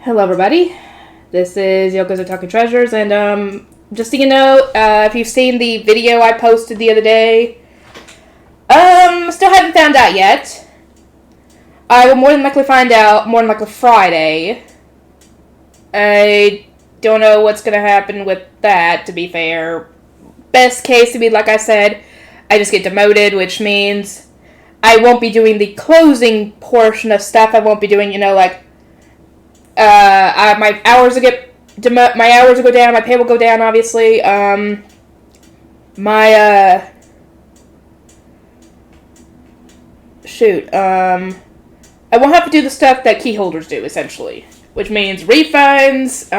Hello, everybody. This is Yoko's Talking Treasures, and just so you know, if you've seen the video I posted the other day, still haven't found out yet. I will more than likely find out more than likely Friday. I don't know what's gonna happen with that, to be fair. Best case to be, like I said, I just get demoted, which means I won't be doing the closing portion of stuff. I won't be doing, my hours will go down, my pay will go down, obviously. I won't have to do the stuff that key holders do, essentially. Which means refunds,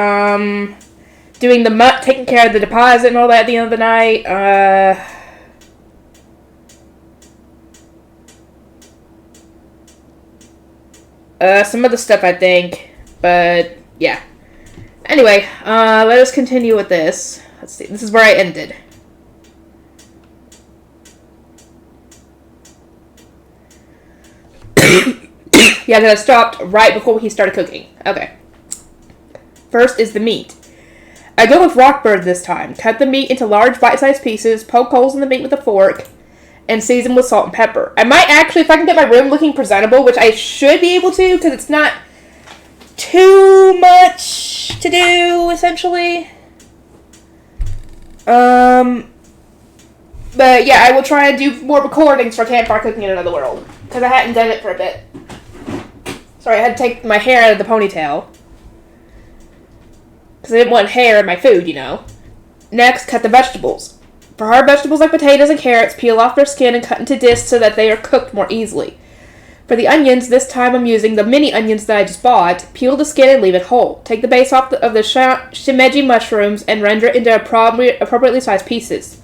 taking care of the deposit and all that at the end of the night, some other stuff, I think. But, yeah. Anyway, let us continue with this. Let's see, this is where I ended. Yeah, I stopped right before he started cooking. Okay. First is the meat. I go with Rockbird this time. Cut the meat into large bite-sized pieces, poke holes in the meat with a fork, and season with salt and pepper. I might actually, if I can get my room looking presentable, which I should be able to, because it's not too much to do, essentially. But yeah, I will try and do more recordings for Campfire Cooking in Another World, because I hadn't done it for a bit. Sorry, I had to take my hair out of the ponytail. Because I didn't want hair in my food, Next, cut the vegetables. For hard vegetables like potatoes and carrots, peel off their skin and cut into discs so that they are cooked more easily. For the onions, this time I'm using the mini onions that I just bought. Peel the skin and leave it whole. Take the base off of the shimeji mushrooms and render it into appropriately sized pieces.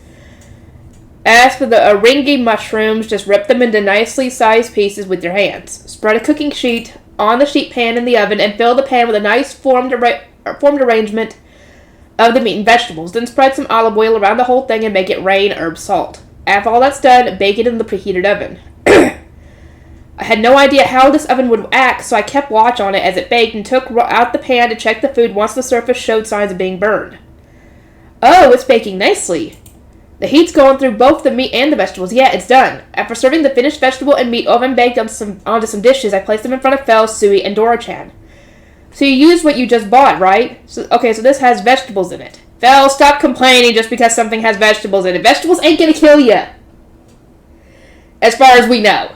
As for the aringi mushrooms, just rip them into nicely sized pieces with your hands. Spread a cooking sheet on the sheet pan in the oven and fill the pan with a nice formed arrangement of the meat and vegetables. Then spread some olive oil around the whole thing and make it rain herb salt. After all that's done, bake it in the preheated oven. I had no idea how this oven would act, so I kept watch on it as it baked and took out the pan to check the food once the surface showed signs of being burned. Oh, it's baking nicely. The heat's going through both the meat and the vegetables. Yeah, it's done. After serving the finished vegetable and meat oven baked onto some dishes, I placed them in front of Fel, Sui, and Dora-chan. So you used what you just bought, right? So this has vegetables in it. Fel, stop complaining just because something has vegetables in it. Vegetables ain't gonna kill you. As far as we know.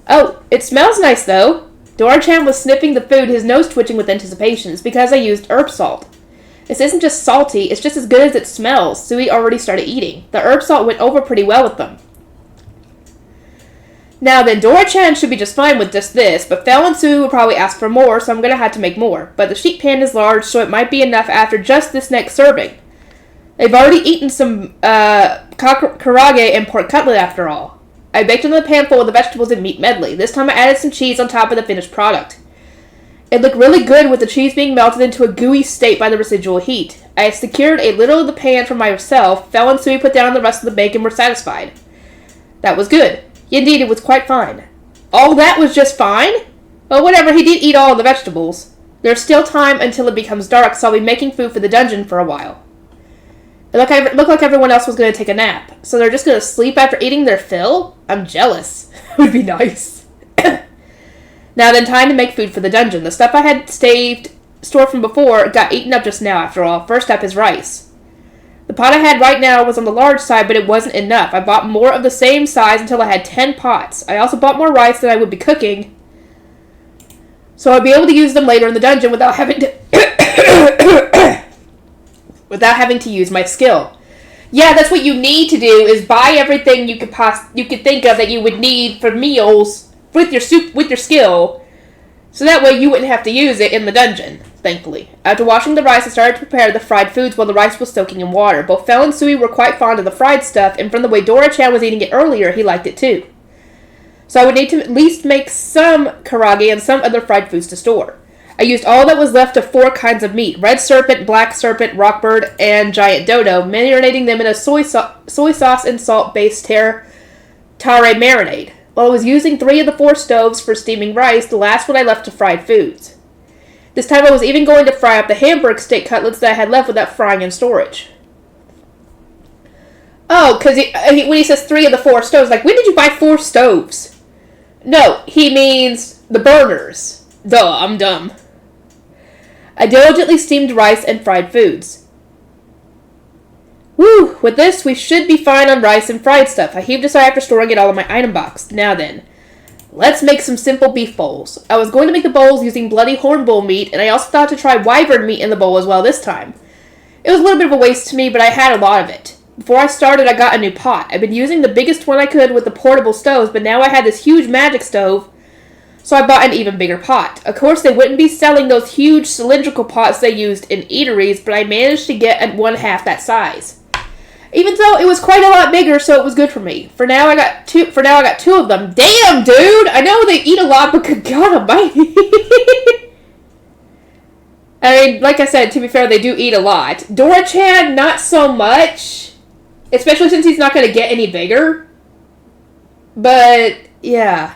Oh, it smells nice, though. Dora-chan was sniffing the food, his nose twitching with anticipation. It's because I used herb salt. This isn't just salty, it's just as good as it smells. Sui already started eating. The herb salt went over pretty well with them. Now then, Dora-chan should be just fine with just this, but Fel and Sui would probably ask for more, so I'm going to have to make more. But the sheet pan is large, so it might be enough after just this next serving. They've already eaten some karage and pork cutlet after all. I baked another pan full of the vegetables and meat medley. This time I added some cheese on top of the finished product. It looked really good with the cheese being melted into a gooey state by the residual heat. I secured a little of the pan for myself. Fel and Sui put down the rest of the bacon and were satisfied. That was good. Indeed, it was quite fine. All that was just fine? Well, whatever, he did eat all of the vegetables. There's still time until it becomes dark, so I'll be making food for the dungeon for a while. It looked like everyone else was going to take a nap, so they're just going to sleep after eating their fill? I'm jealous. It would be nice. Now then, time to make food for the dungeon. The stuff I had stored from before got eaten up just now, after all. First up is rice. The pot I had right now was on the large side, but it wasn't enough. I bought more of the same size until I had 10 pots. I also bought more rice than I would be cooking, so I'd be able to use them later in the dungeon without having to use my skill. Yeah, that's what you need to do, is buy everything you could think of that you would need for meals with your skill, so that way you wouldn't have to use it in the dungeon, thankfully. After washing the rice, I started to prepare the fried foods while the rice was soaking in water. Both Fel and Sui were quite fond of the fried stuff, and from the way Dora-chan was eating it earlier, he liked it too. So I would need to at least make some karage and some other fried foods to store. I used all that was left of 4 kinds of meat: red serpent, black serpent, rockbird, and giant dodo, marinating them in a soy sauce and salt-based tare marinade. While I was using 3 of the 4 stoves for steaming rice, the last one I left to fried foods. This time I was even going to fry up the Hamburg steak cutlets that I had left without frying in storage. Oh, because when he says 3 of the 4 stoves, like, when did you buy 4 stoves? No, he means the burners. Duh, I'm dumb. I diligently steamed rice and fried foods. Woo, with this, we should be fine on rice and fried stuff. I heaved a sigh after storing it all in my item box. Now then, let's make some simple beef bowls. I was going to make the bowls using bloody horn bull meat, and I also thought to try wyvern meat in the bowl as well this time. It was a little bit of a waste to me, but I had a lot of it. Before I started, I got a new pot. I've been using the biggest one I could with the portable stoves, but now I had this huge magic stove, so I bought an even bigger pot. Of course, they wouldn't be selling those huge cylindrical pots they used in eateries, but I managed to get one half that size. Even though it was quite a lot bigger, so it was good for me. For now, I got 2 of them. Damn, dude! I know they eat a lot, but good God almighty. I mean, like I said, to be fair, they do eat a lot. Dora-chan, not so much. Especially since he's not going to get any bigger. But, yeah.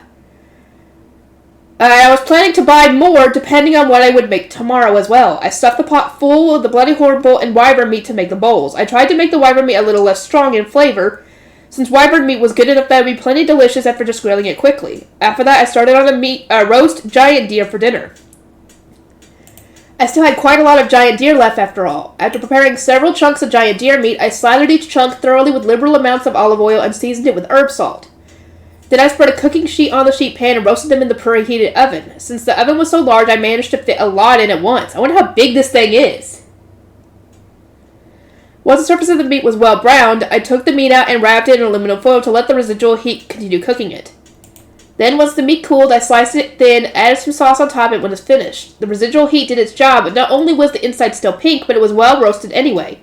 I was planning to buy more depending on what I would make tomorrow as well. I stuffed the pot full of the bloody horn bull and wyvern meat to make the bowls. I tried to make the wyvern meat a little less strong in flavor, since wyvern meat was good enough that it would be plenty delicious after just grilling it quickly. After that, I started on a roast giant deer for dinner. I still had quite a lot of giant deer left after all. After preparing several chunks of giant deer meat, I slathered each chunk thoroughly with liberal amounts of olive oil and seasoned it with herb salt. Then I spread a cooking sheet on the sheet pan and roasted them in the preheated oven. Since the oven was so large, I managed to fit a lot in at once. I wonder how big this thing is. Once the surface of the meat was well browned, I took the meat out and wrapped it in aluminum foil to let the residual heat continue cooking it. Then, once the meat cooled, I sliced it thin, added some sauce on top of it when it was finished. The residual heat did its job, but not only was the inside still pink, but it was well roasted anyway.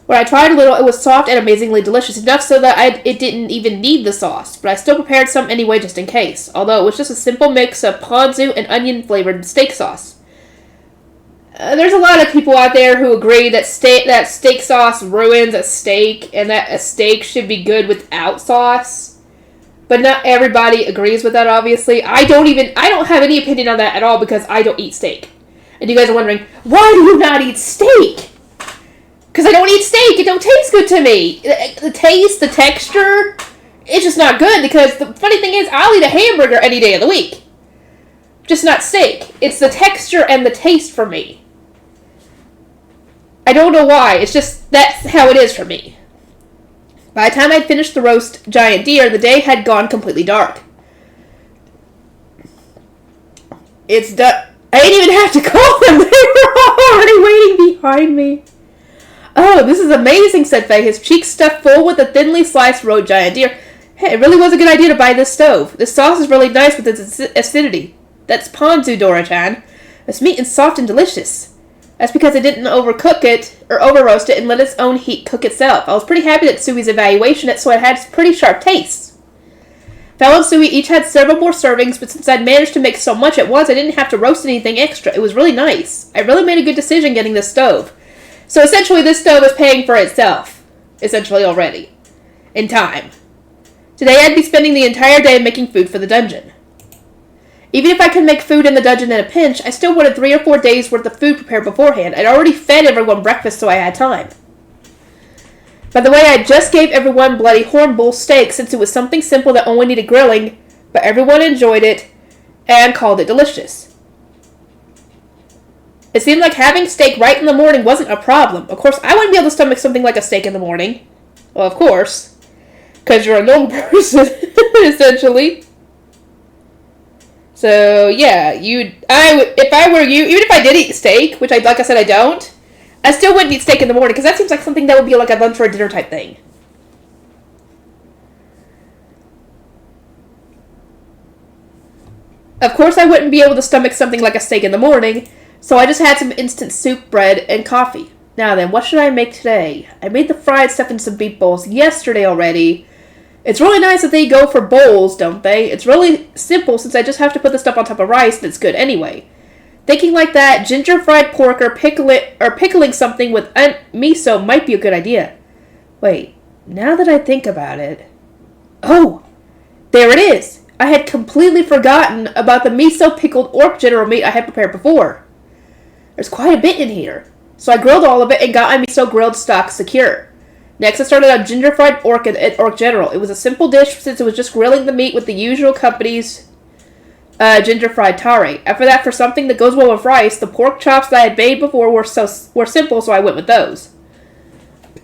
When I tried a little, it was soft and amazingly delicious, enough so that it didn't even need the sauce, but I still prepared some anyway just in case, although it was just a simple mix of ponzu and onion-flavored steak sauce. There's a lot of people out there who agree that steak sauce ruins a steak, and that a steak should be good without sauce. But not everybody agrees with that, obviously. I don't have any opinion on that at all because I don't eat steak. And you guys are wondering, why do you not eat steak? Because I don't eat steak. It don't taste good to me. The taste, the texture, it's just not good because the funny thing is, I'll eat a hamburger any day of the week. Just not steak. It's the texture and the taste for me. I don't know why. It's just, that's how it is for me. By the time I'd finished the roast giant deer, the day had gone completely dark. It's done. I didn't even have to call them. They were already waiting behind me. Oh, this is amazing, said Faye, his cheeks stuffed full with the thinly sliced roast giant deer. Hey, it really was a good idea to buy this stove. This sauce is really nice with its acidity. That's ponzu, Dora-chan. This meat is soft and delicious. That's because I didn't overcook it, or over-roast it, and let its own heat cook itself. I was pretty happy that Sui's evaluation it, so it had pretty sharp tastes. Val and Sui each had several more servings, but since I'd managed to make so much at once, I didn't have to roast anything extra. It was really nice. I really made a good decision getting this stove. So essentially, this stove is paying for itself. Essentially already. In time. Today, I'd be spending the entire day making food for the dungeon. Even if I could make food in the dungeon in a pinch, I still wanted 3 or 4 days' worth of food prepared beforehand. I'd already fed everyone breakfast, so I had time. By the way, I just gave everyone bloody horn bull steak since it was something simple that only needed grilling, but everyone enjoyed it and called it delicious. It seemed like having steak right in the morning wasn't a problem. Of course, I wouldn't be able to stomach something like a steak in the morning. Well, of course. Because you're a normal person, essentially. So, yeah, if I were you, even if I did eat steak, which like I said I don't, I still wouldn't eat steak in the morning, because that seems like something that would be like a lunch or a dinner type thing. Of course, I wouldn't be able to stomach something like a steak in the morning, so I just had some instant soup, bread, and coffee. Now then, what should I make today? I made the fried stuff in some beef bowls yesterday already. It's really nice that they go for bowls, don't they? It's really simple since I just have to put the stuff on top of rice and it's good anyway. Thinking like that, ginger fried pork or pickling something with miso might be a good idea. Wait, now that I think about it... Oh! There it is! I had completely forgotten about the miso pickled orc general meat I had prepared before. There's quite a bit in here. So I grilled all of it and got my miso grilled stock secure. Next, I started on ginger fried orc at Orc General. It was a simple dish since it was just grilling the meat with the usual company's ginger fried tare. After that, for something that goes well with rice, the pork chops that I had made before were simple, so I went with those.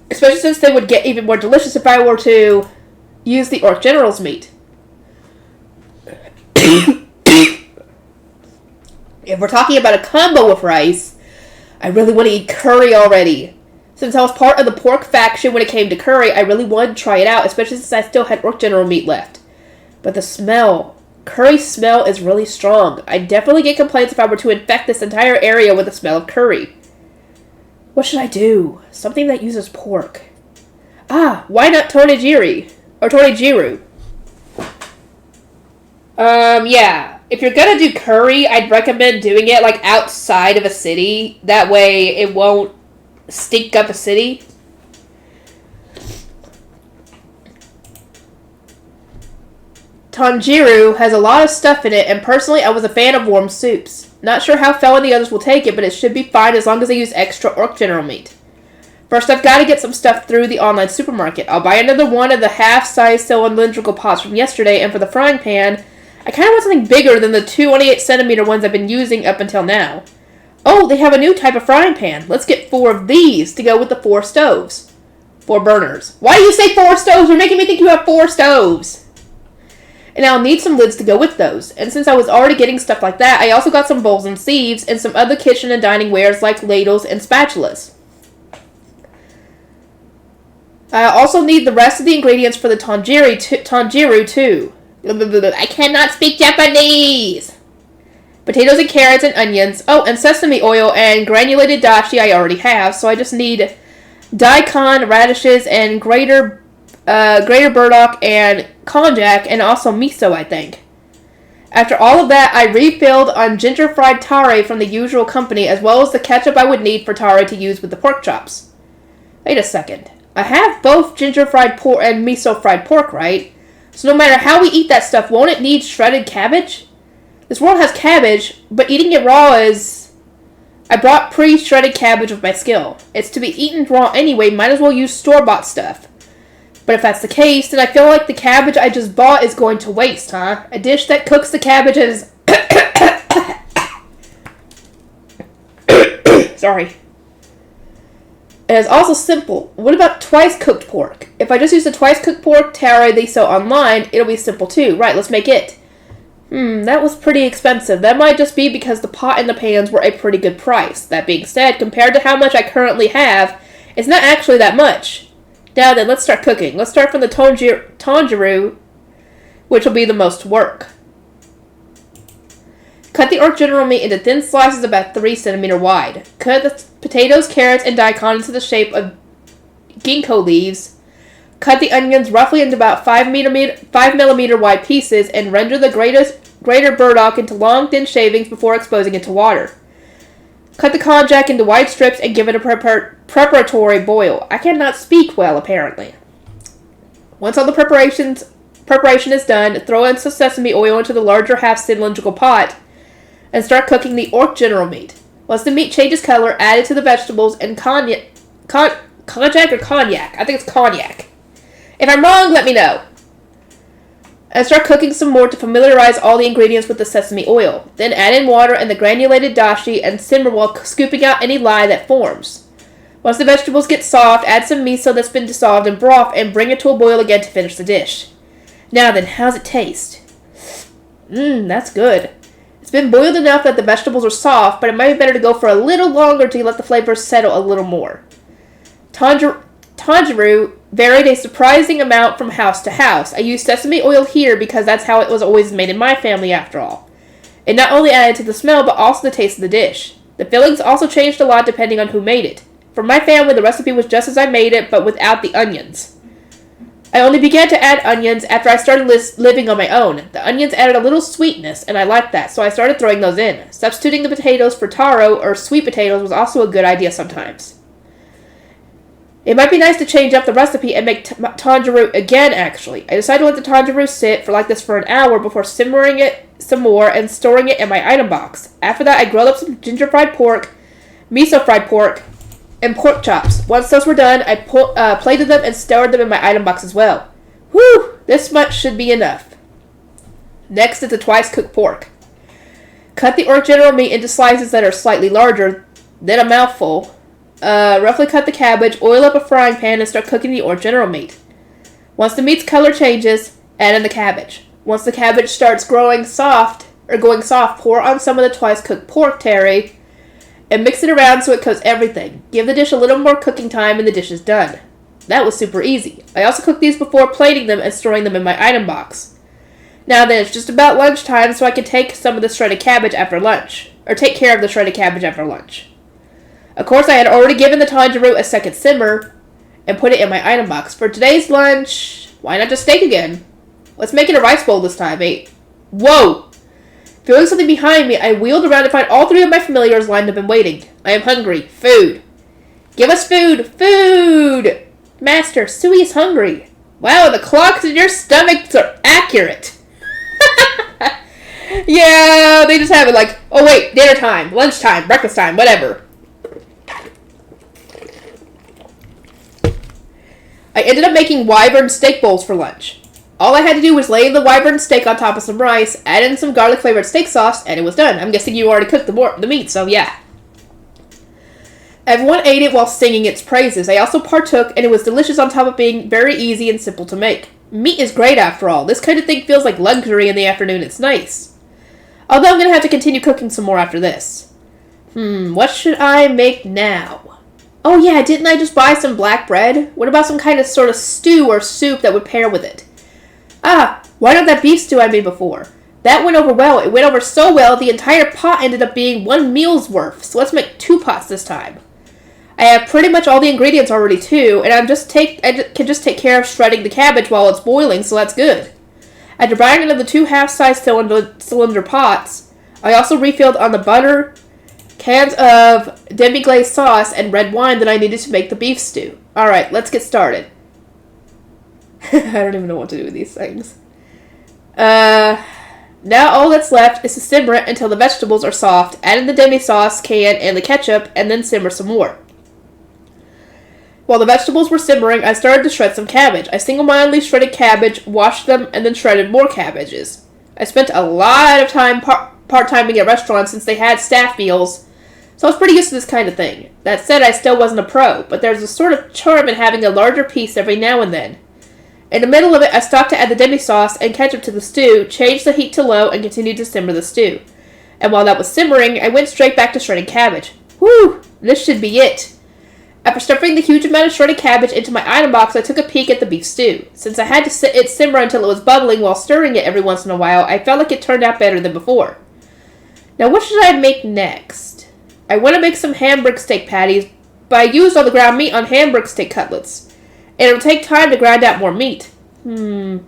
Especially since they would get even more delicious if I were to use the Orc General's meat. If we're talking about a combo with rice, I really want to eat curry already. Since I was part of the pork faction when it came to curry, I really wanted to try it out, especially since I still had Orc General meat left. But the curry smell is really strong. I'd definitely get complaints if I were to infect this entire area with the smell of curry. What should I do? Something that uses pork. Why not tonigiri? Or tonijiru? Yeah. If you're gonna do curry, I'd recommend doing it, like, outside of a city. That way it won't stink up a city. Tanjiru has a lot of stuff in it, and personally, I was a fan of warm soups. Not sure how Fel and the others will take it, but it should be fine as long as I use extra Orc General meat. First, I've got to get some stuff through the online supermarket. I'll buy another one of the half-size cylindrical pots from yesterday, and for the frying pan, I kind of want something bigger than the 28cm ones I've been using up until now. Oh, they have a new type of frying pan. Let's get 4 of these to go with the 4 stoves. 4 burners. Why do you say 4 stoves? You're making me think you have 4 stoves. And I'll need some lids to go with those. And since I was already getting stuff like that, I also got some bowls and sieves and some other kitchen and dining wares like ladles and spatulas. I also need the rest of the ingredients for the tanjiru too. I cannot speak Japanese! Potatoes and carrots and onions. Oh, and sesame oil and granulated dashi I already have, so I just need daikon, radishes, and greater burdock and konjac, and also miso, I think. After all of that, I refilled on ginger fried tare from the usual company, as well as the ketchup I would need for tare to use with the pork chops. Wait a second. I have both ginger fried pork and miso fried pork, right? So no matter how we eat that stuff, won't it need shredded cabbage? This world has cabbage, but eating it raw is... I brought pre-shredded cabbage with my skill. It's to be eaten raw anyway, might as well use store-bought stuff. But if that's the case, then I feel like the cabbage I just bought is going to waste, huh? A dish that cooks the cabbage is... Sorry. It is also simple. What about twice-cooked pork? If I just use the twice-cooked pork tare they sell online, it'll be simple too. Right, let's make it. That was pretty expensive. That might just be because the pot and the pans were a pretty good price. That being said, compared to how much I currently have, it's not actually that much. Now then, let's start cooking. Let's start from the tanjiru, which will be the most work. Cut the Orc General meat into thin slices about 3 cm wide. Cut the potatoes, carrots, and daikon into the shape of ginkgo leaves. Cut the onions roughly into about 5 mm wide pieces and render the greater burdock into long, thin shavings before exposing it to water. Cut the konjac into wide strips and give it a preparatory boil. I cannot speak well, apparently. Once all the preparation is done, throw in some sesame oil into the larger half-cylindrical pot and start cooking the Orc General meat. Once the meat changes color, add it to the vegetables and konjac or cognac. I think it's cognac. If I'm wrong, let me know. And start cooking some more to familiarize all the ingredients with the sesame oil. Then add in water and the granulated dashi and simmer while scooping out any lye that forms. Once the vegetables get soft, add some miso that's been dissolved in broth and bring it to a boil again to finish the dish. Now then, how's it taste? That's good. It's been boiled enough that the vegetables are soft, but it might be better to go for a little longer to let the flavors settle a little more. Tanjiru varied a surprising amount from house to house. I used sesame oil here because that's how it was always made in my family after all. It not only added to the smell, but also the taste of the dish. The fillings also changed a lot depending on who made it. For my family, the recipe was just as I made it, but without the onions. I only began to add onions after I started living on my own. The onions added a little sweetness, and I liked that, so I started throwing those in. Substituting the potatoes for taro or sweet potatoes was also a good idea sometimes. It might be nice to change up the recipe and make tanjiru again, actually. I decided to let the tanjiru sit for an hour before simmering it some more and storing it in my item box. After that, I grilled up some ginger fried pork, miso fried pork, and pork chops. Once those were done, I plated them and stored them in my item box as well. Whew, this much should be enough. Next is the twice cooked pork. Cut the orc general meat into slices that are slightly larger than a mouthful. Roughly cut the cabbage, oil up a frying pan, and start cooking the orc general meat. Once the meat's color changes, add in the cabbage. Once the cabbage starts going soft, pour on some of the twice cooked pork terry and mix it around so it coats everything. Give the dish a little more cooking time and the dish is done. That was super easy. I also cooked these before plating them and storing them in my item box. Now then, it's just about lunchtime, so I can take some of the shredded cabbage after lunch. Or take care of the shredded cabbage after lunch. Of course, I had already given the tangerine a second simmer and put it in my item box. For today's lunch, why not just steak again? Let's make it a rice bowl this time, eh? Whoa! Feeling something behind me, I wheeled around to find all three of my familiars lined up and waiting. I am hungry. Food. Give us food! Food! Master, Sui is hungry. Wow, the clocks in your stomachs are accurate. Yeah, they just have it like, oh wait, dinner time, lunchtime, breakfast time, whatever. I ended up making wyvern steak bowls for lunch. All I had to do was lay the wyvern steak on top of some rice, add in some garlic-flavored steak sauce, and it was done. I'm guessing you already cooked the meat, so yeah. Everyone ate it while singing its praises. I also partook, and it was delicious on top of being very easy and simple to make. Meat is great after all. This kind of thing feels like luxury in the afternoon. It's nice. Although I'm going to have to continue cooking some more after this. What should I make now? Oh yeah, didn't I just buy some black bread? What about some kind of sort of stew or soup that would pair with it? Ah, why not that beef stew I made before? That went over well. It went over so well, the entire pot ended up being one meal's worth. So let's make 2 pots this time. I have pretty much all the ingredients already too, and I can just take care of shredding the cabbage while it's boiling, so that's good. After buying into the 2 half-size cylinder pots, I also refilled on the butter, cans of demi-glaze sauce, and red wine that I needed to make the beef stew. Alright, let's get started. I don't even know what to do with these things. Now all that's left is to simmer it until the vegetables are soft, add in the demi-sauce can and the ketchup, and then simmer some more. While the vegetables were simmering, I started to shred some cabbage. I single-mindedly shredded cabbage, washed them, and then shredded more cabbages. I spent a lot of time part-timing at restaurants since they had staff meals, so I was pretty used to this kind of thing. That said, I still wasn't a pro, but there's a sort of charm in having a larger piece every now and then. In the middle of it, I stopped to add the demi-sauce and ketchup to the stew, changed the heat to low, and continued to simmer the stew. And while that was simmering, I went straight back to shredding cabbage. Whew! This should be it. After stuffing the huge amount of shredded cabbage into my item box, I took a peek at the beef stew. Since I had to it simmer until it was bubbling while stirring it every once in a while, I felt like it turned out better than before. Now what should I make next? I want to make some Hamburg steak patties, but I used all the ground meat on Hamburg steak cutlets. And it'll take time to grind out more meat. I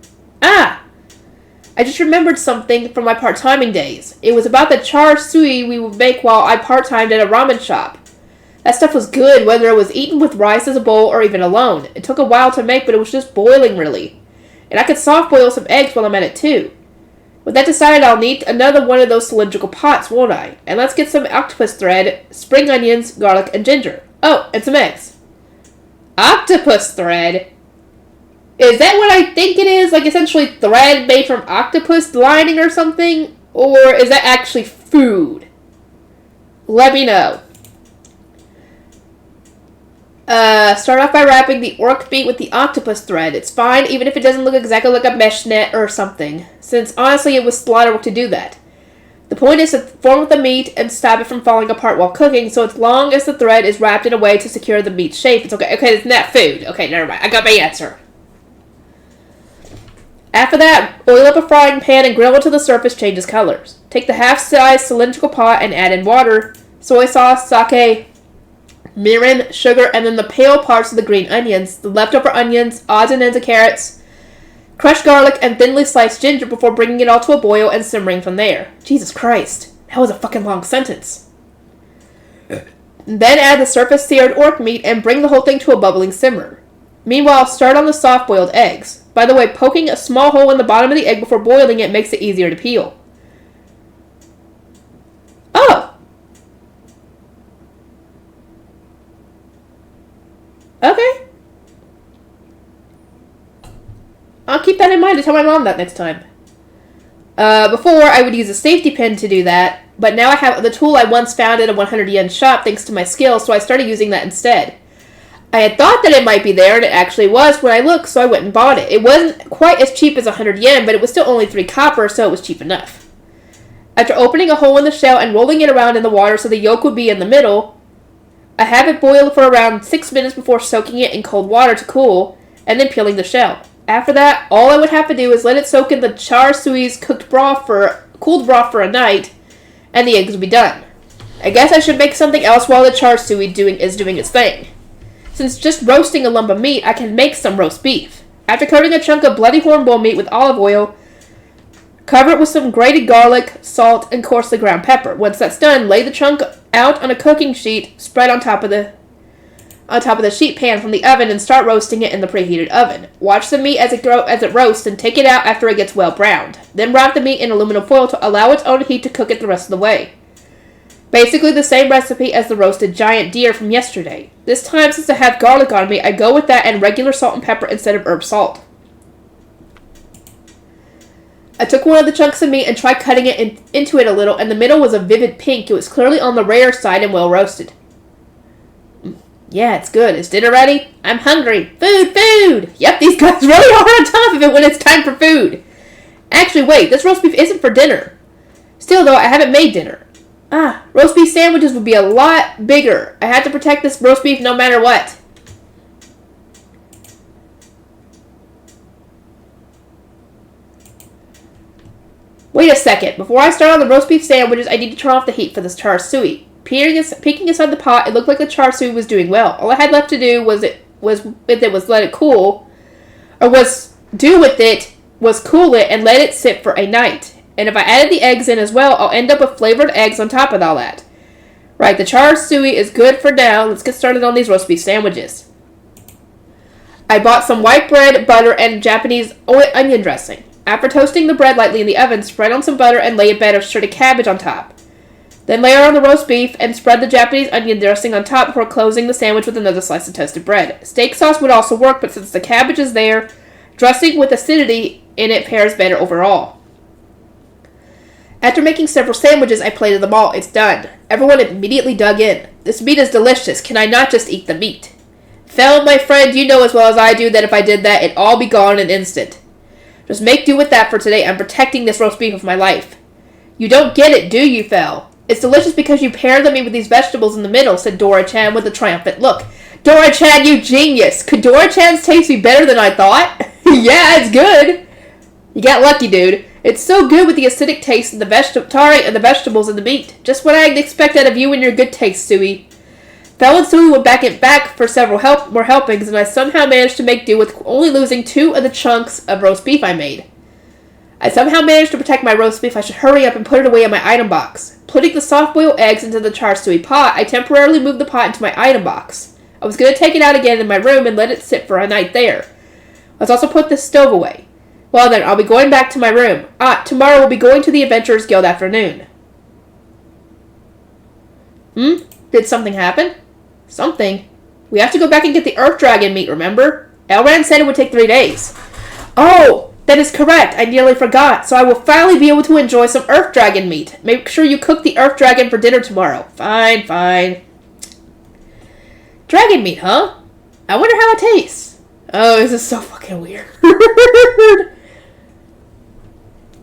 just remembered something from my part-timing days. It was about the char sui we would make while I part-timed at a ramen shop. That stuff was good, whether it was eaten with rice as a bowl or even alone. It took a while to make, but it was just boiling, really. And I could soft-boil some eggs while I'm at it, too. With that decided, I'll need another one of those cylindrical pots, won't I? And let's get some octopus thread, spring onions, garlic, and ginger. Oh, and some eggs. Octopus thread? Is that what I think it is? Like, essentially thread made from octopus lining or something? Or is that actually food? Let me know. Start off by wrapping the orc meat with the octopus thread. It's fine, even if it doesn't look exactly like a mesh net or something, since honestly it was a lot of work to do that. The point is to form with the meat and stop it from falling apart while cooking, so as long as the thread is wrapped in a way to secure the meat's shape, it's okay. Okay, it's not food. Okay, never mind. I got my answer. After that, oil up a frying pan and grill until the surface changes colors. Take the half-size cylindrical pot and add in water, soy sauce, sake, mirin, sugar, and then the pale parts of the green onions, the leftover onions, odds and ends of carrots, crushed garlic, and thinly sliced ginger before bringing it all to a boil and simmering from there. Jesus Christ, that was a fucking long sentence. Then add the surface-seared orc meat and bring the whole thing to a bubbling simmer. Meanwhile, start on the soft-boiled eggs. By the way, poking a small hole in the bottom of the egg before boiling it makes it easier to peel. Oh! Okay. I'll keep that in mind to tell my mom that next time. Before, I would use a safety pin to do that, but now I have the tool I once found at a 100 yen shop thanks to my skills, so I started using that instead. I had thought that it might be there, and it actually was when I looked, so I went and bought it. It wasn't quite as cheap as 100 yen, but it was still only 3 copper, so it was cheap enough. After opening a hole in the shell and rolling it around in the water so the yolk would be in the middle, I have it boil for around 6 minutes before soaking it in cold water to cool, and then peeling the shell. After that, all I would have to do is let it soak in the char sui's cooled broth for a night, and the eggs would be done. I guess I should make something else while the char sui is doing its thing. Since just roasting a lump of meat, I can make some roast beef. After coating a chunk of bloody hornbone meat with olive oil, cover it with some grated garlic, salt, and coarsely ground pepper. Once that's done, lay the chunk out on a cooking sheet, spread on top of the sheet pan from the oven, and start roasting it in the preheated oven. Watch the meat as it roasts and take it out after it gets well browned. Then wrap the meat in aluminum foil to allow its own heat to cook it the rest of the way. Basically the same recipe as the roasted giant deer from yesterday. This time, since I have garlic on me, I go with that and regular salt and pepper instead of herb salt. I took one of the chunks of meat and tried cutting it into it a little, and the middle was a vivid pink. It was clearly on the rare side and well roasted. Yeah, it's good. Is dinner ready? I'm hungry. Food! Yep, these guys really are on top of it when it's time for food. Actually, wait, this roast beef isn't for dinner. Still, though, I haven't made dinner. Roast beef sandwiches would be a lot bigger. I had to protect this roast beef no matter what. Wait a second. Before I start on the roast beef sandwiches, I need to turn off the heat for this char sui. Peeking inside the pot, it looked like the char sui was doing well. All I had left to do was let it cool, or was cool it and let it sit for a night. And if I added the eggs in as well, I'll end up with flavored eggs on top of all that. Right, the char sui is good for now. Let's get started on these roast beef sandwiches. I bought some white bread, butter, and Japanese onion dressing. After toasting the bread lightly in the oven, spread on some butter and lay a bed of shredded cabbage on top. Then layer on the roast beef and spread the Japanese onion dressing on top before closing the sandwich with another slice of toasted bread. Steak sauce would also work, but since the cabbage is there, dressing with acidity in it pairs better overall. After making several sandwiches, I plated them all. It's done. Everyone immediately dug in. This meat is delicious. Can I not just eat the meat? Fel, my friend, you know as well as I do that if I did that, it'd all be gone in an instant. Just make do with that for today. I'm protecting this roast beef with my life. You don't get it, do you, Fel? It's delicious because you pair the meat with these vegetables in the middle, said Dora-chan with a triumphant look. Dora-chan, you genius! Could Dora-chan's taste be better than I thought? Yeah, it's good. You got lucky, dude. It's so good with the acidic taste and the vegetables and the meat. Just what I'd expect out of you and your good taste, Sui. Fel and Sui went back for several more helpings, and I somehow managed to make do with only losing 2 of the chunks of roast beef I made. I somehow managed to protect my roast beef. I should hurry up and put it away in my item box. Putting the soft-boiled eggs into the char sui pot, I temporarily moved the pot into my item box. I was going to take it out again in my room and let it sit for a night there. Let's also put the stove away. Well then, I'll be going back to my room. Tomorrow we'll be going to the Adventurers Guild afternoon. Did something happen? Something? We have to go back and get the Earth Dragon meat, remember? Elran said it would take 3 days. Oh, that is correct. I nearly forgot. So I will finally be able to enjoy some Earth Dragon meat. Make sure you cook the Earth Dragon for dinner tomorrow. Fine. Dragon meat, huh? I wonder how it tastes. Oh, this is so fucking weird.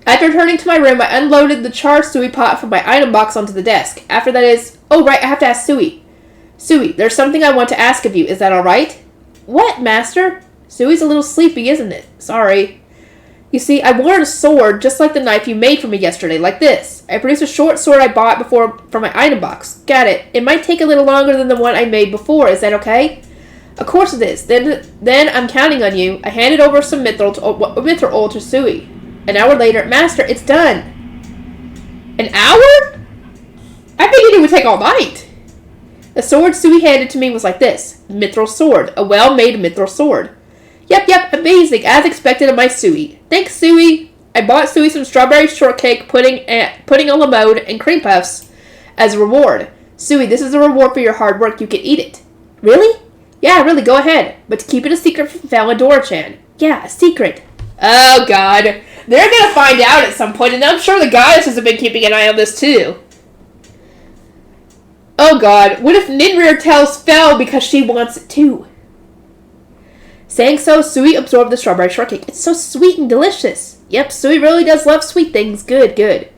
After returning to my room, I unloaded the char sui pot from my item box onto the desk. After that is... Oh, right, I have to ask Sui. Sui, there's something I want to ask of you. Is that alright? What, master? Sui's a little sleepy, isn't it? Sorry. You see, I wanted a sword just like the knife you made for me yesterday, like this. I produced a short sword I bought before from my item box. Got it. It might take a little longer than the one I made before. Is that okay? Of course it is. Then I'm counting on you. I handed over some mithril oil to Sui. An hour later, Master, it's done. An hour? I figured it would take all night. The sword Sui handed to me was like this. Mithril sword. A well-made mithril sword. Yep, amazing. As expected of my Sui. Thanks, Sui. I bought Sui some strawberry shortcake, pudding a la mode, and cream puffs as a reward. Sui, this is a reward for your hard work. You can eat it. Really? Yeah, really, go ahead. But keep it a secret from Valadora-chan. Yeah, a secret. Oh, God. They're gonna find out at some point, and I'm sure the goddesses have been keeping an eye on this, too. Oh, God. What if Ninrir tells Fel because she wants it, too? Saying so, Sui absorbed the strawberry shortcake. It's so sweet and delicious. Yep, Sui really does love sweet things. Good, good.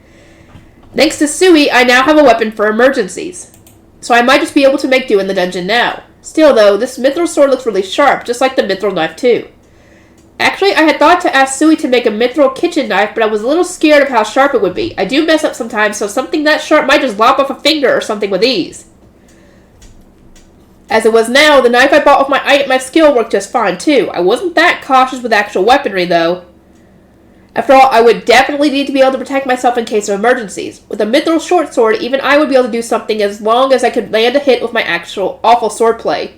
Thanks to Sui, I now have a weapon for emergencies. So I might just be able to make do in the dungeon now. Still, though, this mithril sword looks really sharp, just like the mithril knife, too. Actually, I had thought to ask Sui to make a mithril kitchen knife, but I was a little scared of how sharp it would be. I do mess up sometimes, so something that sharp might just lop off a finger or something with ease. As it was now, the knife I bought with my skill worked just fine, too. I wasn't that cautious with actual weaponry, though. After all, I would definitely need to be able to protect myself in case of emergencies. With a mithril short sword, even I would be able to do something as long as I could land a hit with my actual awful swordplay.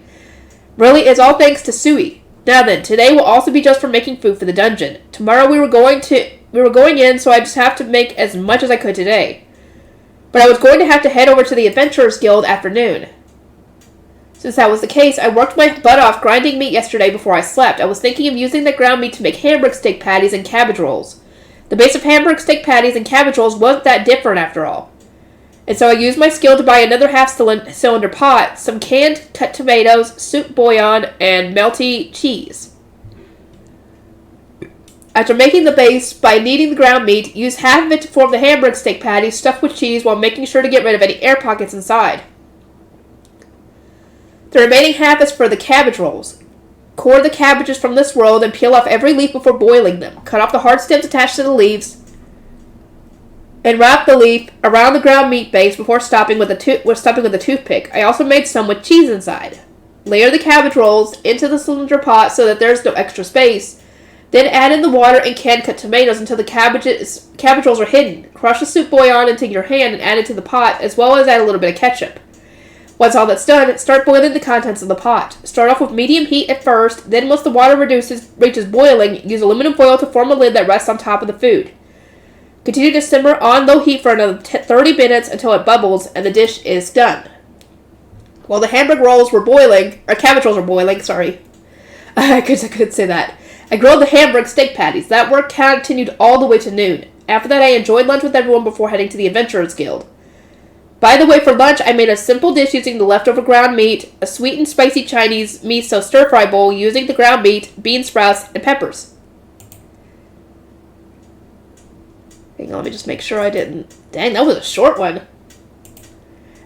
Really, it's all thanks to Sui. Now then, today will also be just for making food for the dungeon. Tomorrow we were going in, so I just have to make as much as I could today. But I was going to have to head over to the Adventurers Guild after noon. Since that was the case, I worked my butt off grinding meat yesterday before I slept. I was thinking of using the ground meat to make hamburg steak patties and cabbage rolls. The base of hamburg steak patties and cabbage rolls wasn't that different after all. And so I used my skill to buy another half-cylinder pot, some canned cut tomatoes, soup bouillon, and melty cheese. After making the base, by kneading the ground meat, use half of it to form the hamburg steak patties stuffed with cheese while making sure to get rid of any air pockets inside. The remaining half is for the cabbage rolls. Core the cabbages from this roll, then peel off every leaf before boiling them. Cut off the hard stems attached to the leaves, and wrap the leaf around the ground meat base before stopping with a toothpick. I also made some with cheese inside. Layer the cabbage rolls into the cylinder pot so that there's no extra space. Then add in the water and canned cut tomatoes until the cabbage rolls are hidden. Crush the soup bouillon into your hand and add it to the pot, as well as add a little bit of ketchup. Once all that's done, start boiling the contents of the pot. Start off with medium heat at first, then once the water reaches boiling, use aluminum foil to form a lid that rests on top of the food. Continue to simmer on low heat for another 30 minutes until it bubbles and the dish is done. While the cabbage rolls were boiling, sorry. I couldn't say that. I grilled the hamburg steak patties. That work continued all the way to noon. After that, I enjoyed lunch with everyone before heading to the Adventurers Guild. By the way, for lunch, I made a simple dish using the leftover ground meat, a sweet and spicy Chinese miso stir-fry bowl using the ground meat, bean sprouts, and peppers. Hang on, let me just make sure I didn't... Dang, that was a short one.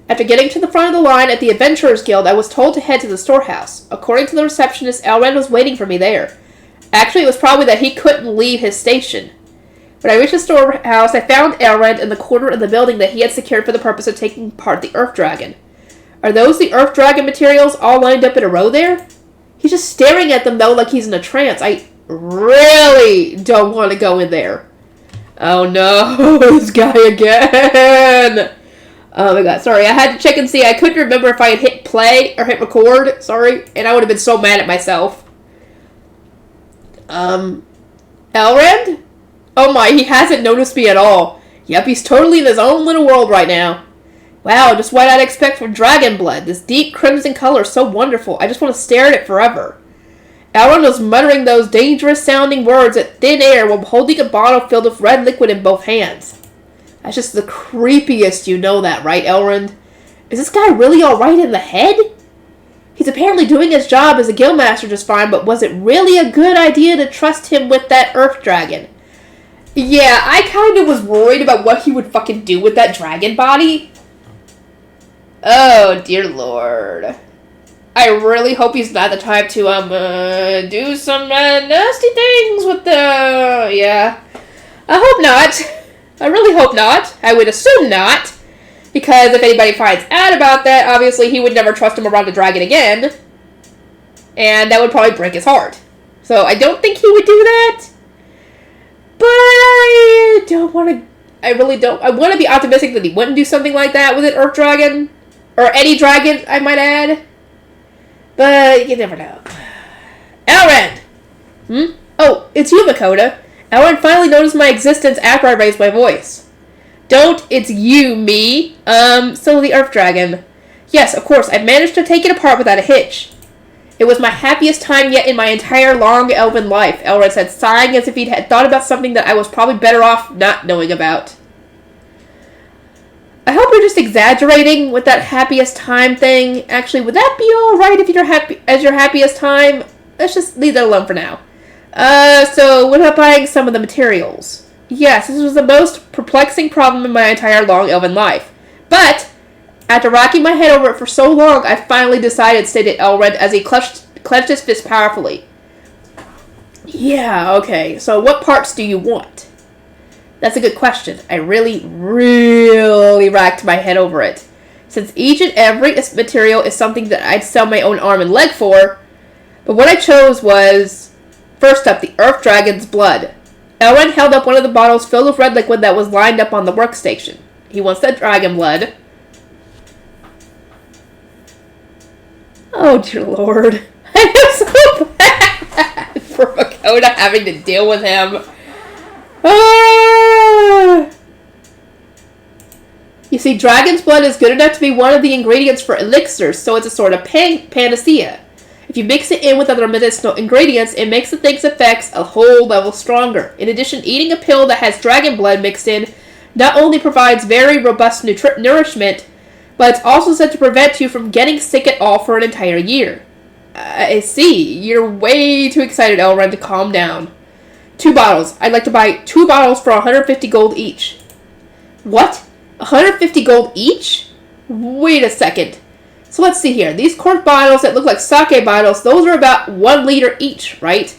After getting to the front of the line at the Adventurers Guild, I was told to head to the storehouse. According to the receptionist, Elrond was waiting for me there. Actually, it was probably that he couldn't leave his station. When I reached the storehouse, I found Elrond in the corner of the building that he had secured for the purpose of taking apart the Earth Dragon. Are those the Earth Dragon materials all lined up in a row there? He's just staring at them, though, like he's in a trance. I really don't want to go in there. Oh, no. This guy again. Oh, my God. Sorry, I had to check and see. I couldn't remember if I had hit play or hit record. Sorry. And I would have been so mad at myself. Elrond? Oh my, he hasn't noticed me at all. Yep, he's totally in his own little world right now. Wow, just what I'd expect from dragon blood. This deep crimson color is so wonderful. I just want to stare at it forever. Elrond was muttering those dangerous-sounding words at thin air while holding a bottle filled with red liquid in both hands. That's just the creepiest, you know that, right, Elrond? Is this guy really alright in the head? He's apparently doing his job as a guildmaster just fine, but was it really a good idea to trust him with that Earth Dragon? Yeah, I kind of was worried about what he would fucking do with that dragon body. Oh, dear lord. I really hope he's not the type to, do some, nasty things with the... Yeah. I hope not. I really hope not. I would assume not. Because if anybody finds out about that, obviously he would never trust him around a dragon again. And that would probably break his heart. So I don't think he would do that. But I don't want to... I really don't... I want to be optimistic that he wouldn't do something like that with an Earth Dragon. Or any dragon, I might add. But you never know. Elrond! Oh, it's you, Makoto. Elrond finally noticed my existence after I raised my voice. Don't, it's you, me. So the Earth Dragon. Yes, of course, I managed to take it apart without a hitch. It was my happiest time yet in my entire long elven life, Elrond said, sighing as if he had thought about something that I was probably better off not knowing about. I hope you're just exaggerating with that happiest time thing. Actually, would that be alright if you're happy as your happiest time? Let's just leave that alone for now. So what about buying some of the materials? Yes, this was the most perplexing problem in my entire long elven life. But after rocking my head over it for so long, I finally decided, stated Elrond as he clenched his fist powerfully. Yeah, okay, so what parts do you want? That's a good question. I really racked my head over it. Since each and every material is something that I'd sell my own arm and leg for, but what I chose was, first up, the Earth Dragon's blood. Elrond held up one of the bottles filled with red liquid that was lined up on the workstation. He wants that dragon blood. Oh, dear Lord. I am so bad for Makota having to deal with him. You see, dragon's blood is good enough to be one of the ingredients for elixirs, so it's a sort of panacea. If you mix it in with other medicinal ingredients, it makes the thing's effects a whole level stronger. In addition, eating a pill that has dragon blood mixed in not only provides very robust nourishment, but it's also said to prevent you from getting sick at all for an entire year. I see. You're way too excited, Elrond, to calm down. 2 bottles. I'd like to buy 2 bottles for 150 gold each. What? 150 gold each? Wait a second. So let's see here. These quart bottles that look like sake bottles, those are about 1 liter each, right?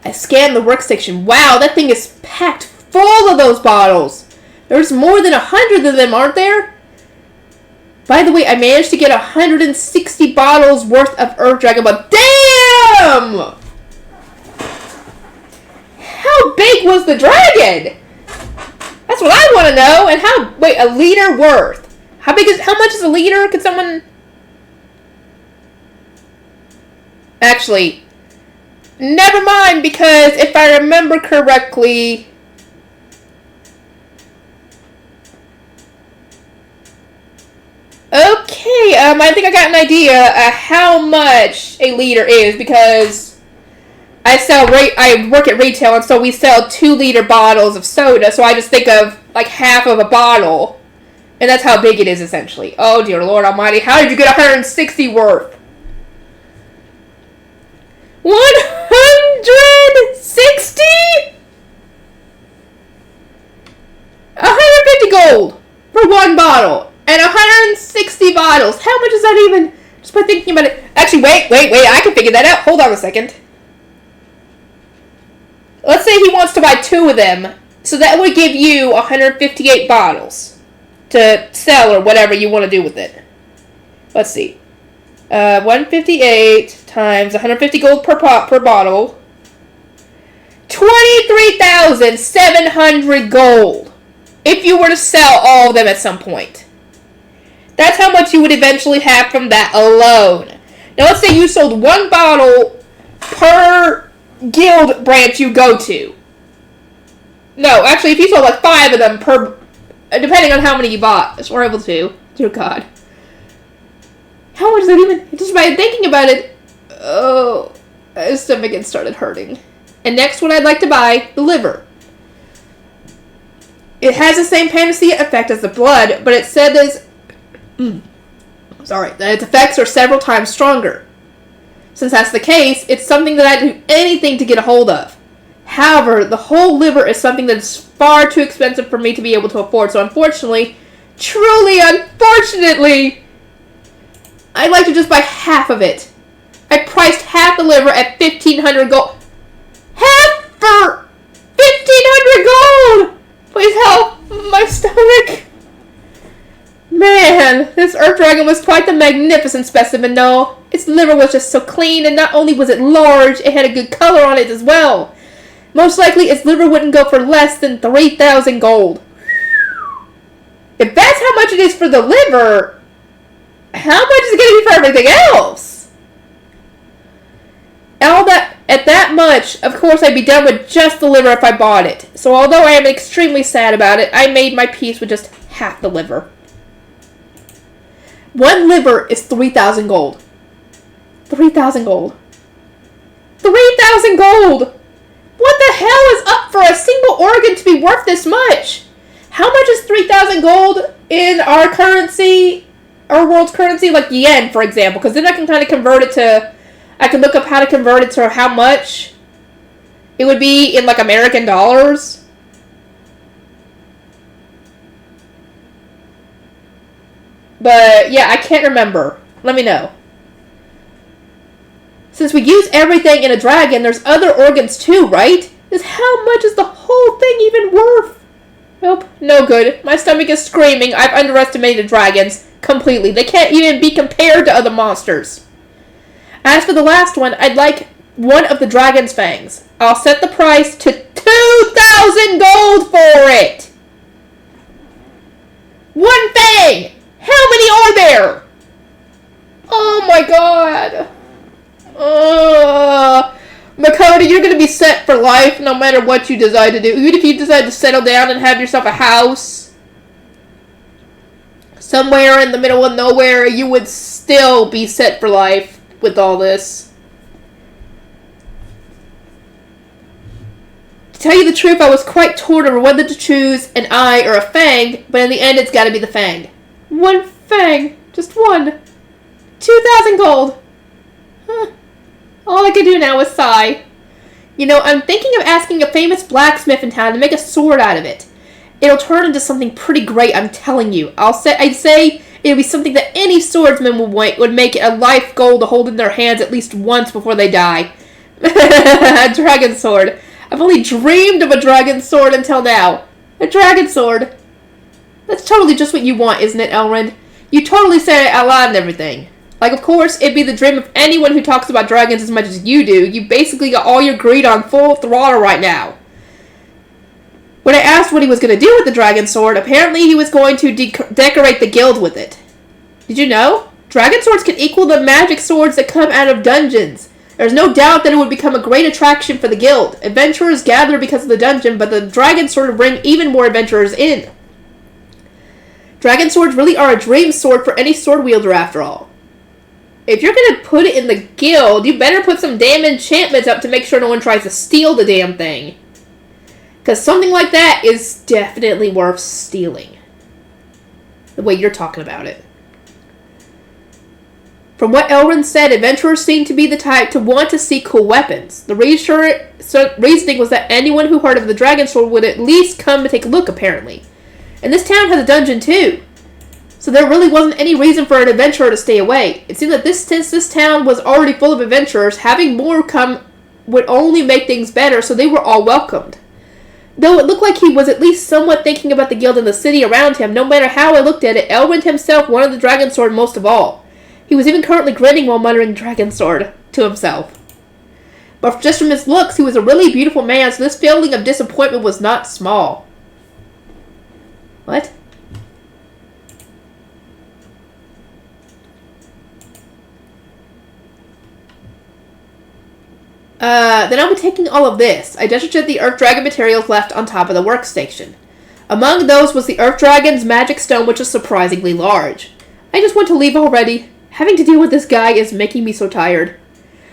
I scanned the workstation. Wow, that thing is packed full of those bottles. There's more than 100 of them, aren't there? By the way, I managed to get 160 bottles worth of Earth Dragon blood. Damn! How big was the dragon? That's what I want to know. And how, wait, a liter worth. How much is a liter? Could someone... Actually, never mind, because if I remember correctly... Okay, I think I got an idea how much a liter is, because I work at retail, and so we sell 2-liter bottles of soda, so I just think of, like, half of a bottle, and that's how big it is, essentially. Oh, dear Lord Almighty, how did you get 160 worth? 160? 150 gold for 1 bottle. And 160 bottles. How much is that even? Just by thinking about it. Actually, wait. I can figure that out. Hold on a second. Let's say he wants to buy 2 of them. So that would give you 158 bottles to sell or whatever you want to do with it. Let's see. 158 times 150 gold per bottle. 23,700 gold. If you were to sell all of them at some point. That's how much you would eventually have from that alone. Now, let's say you sold 1 bottle per guild branch you go to. No, actually, if you sold like 5 of them per... Depending on how many you bought, so we're able to. Dear God. How much is that even... Just by thinking about it... Oh... My stomach again started hurting. And next one I'd like to buy, the liver. It has the same panacea effect as the blood, but it said that that its effects are several times stronger. Since that's the case, it's something that I'd do anything to get a hold of. However, the whole liver is something that is far too expensive for me to be able to afford, so unfortunately, truly unfortunately, I'd like to just buy half of it. I priced half the liver at 1,500 gold. Half for 1,500 gold! Please help my stomach. Man, this Earth Dragon was quite the magnificent specimen, though. Its liver was just so clean, and not only was it large, it had a good color on it as well. Most likely, its liver wouldn't go for less than 3,000 gold. If that's how much it is for the liver, how much is it going to be for everything else? At that much, of course, I'd be done with just the liver if I bought it. So although I am extremely sad about it, I made my peace with just half the liver. One liver is 3,000 gold. 3,000 gold. 3,000 gold! What the hell is up for a single organ to be worth this much? How much is 3,000 gold in our currency, our world's currency? Like yen, for example. Because then I can kind of convert it to... I can look up how to convert it to how much it would be in, like, American dollars. But, yeah, I can't remember. Let me know. Since we use everything in a dragon, there's other organs too, right? Just how much is the whole thing even worth? Nope, no good. My stomach is screaming. I've underestimated dragons completely. They can't even be compared to other monsters. As for the last one, I'd like one of the dragon's fangs. I'll set the price to 2,000 gold for it! One fang! How many are there? Oh my god. Makoto, you're going to be set for life no matter what you decide to do. Even if you decide to settle down and have yourself a house somewhere in the middle of nowhere, you would still be set for life with all this. To tell you the truth, I was quite torn over whether to choose an eye or a fang, but in the end it's got to be the fang. One fang. Just one. 2,000 gold. Huh. All I can do now is sigh. You know, I'm thinking of asking a famous blacksmith in town to make a sword out of it. It'll turn into something pretty great, I'm telling you. I'd say it'll be something that any swordsman would make it a life goal to hold in their hands at least once before they die. A dragon sword. I've only dreamed of a dragon sword until now. A dragon sword. That's totally just what you want, isn't it, Elrond? You totally said it out loud and everything. Like, of course, it'd be the dream of anyone who talks about dragons as much as you do. You basically got all your greed on full throttle right now. When I asked what he was going to do with the dragon sword, apparently he was going to decorate the guild with it. Did you know? Dragon swords can equal the magic swords that come out of dungeons. There's no doubt that it would become a great attraction for the guild. Adventurers gather because of the dungeon, but the dragon sword would bring even more adventurers in. Dragon swords really are a dream sword for any sword wielder after all. If you're going to put it in the guild, you better put some damn enchantments up to make sure no one tries to steal the damn thing. Because something like that is definitely worth stealing. The way you're talking about it. From what Elrond said, adventurers seem to be the type to want to see cool weapons. The reasoning was that anyone who heard of the dragon sword would at least come to take a look, apparently. And this town has a dungeon too. So there really wasn't any reason for an adventurer to stay away. It seemed that since this town was already full of adventurers, having more come would only make things better, so they were all welcomed. Though it looked like he was at least somewhat thinking about the guild and the city around him, no matter how I looked at it, Elrond himself wanted the dragon sword most of all. He was even currently grinning while muttering dragon sword to himself. But just from his looks, he was a really beautiful man, so this feeling of disappointment was not small. What? Then I'll be taking all of this. I gestured at the Earth Dragon materials left on top of the workstation. Among those was the Earth Dragon's magic stone, which was surprisingly large. I just want to leave already. Having to deal with this guy is making me so tired.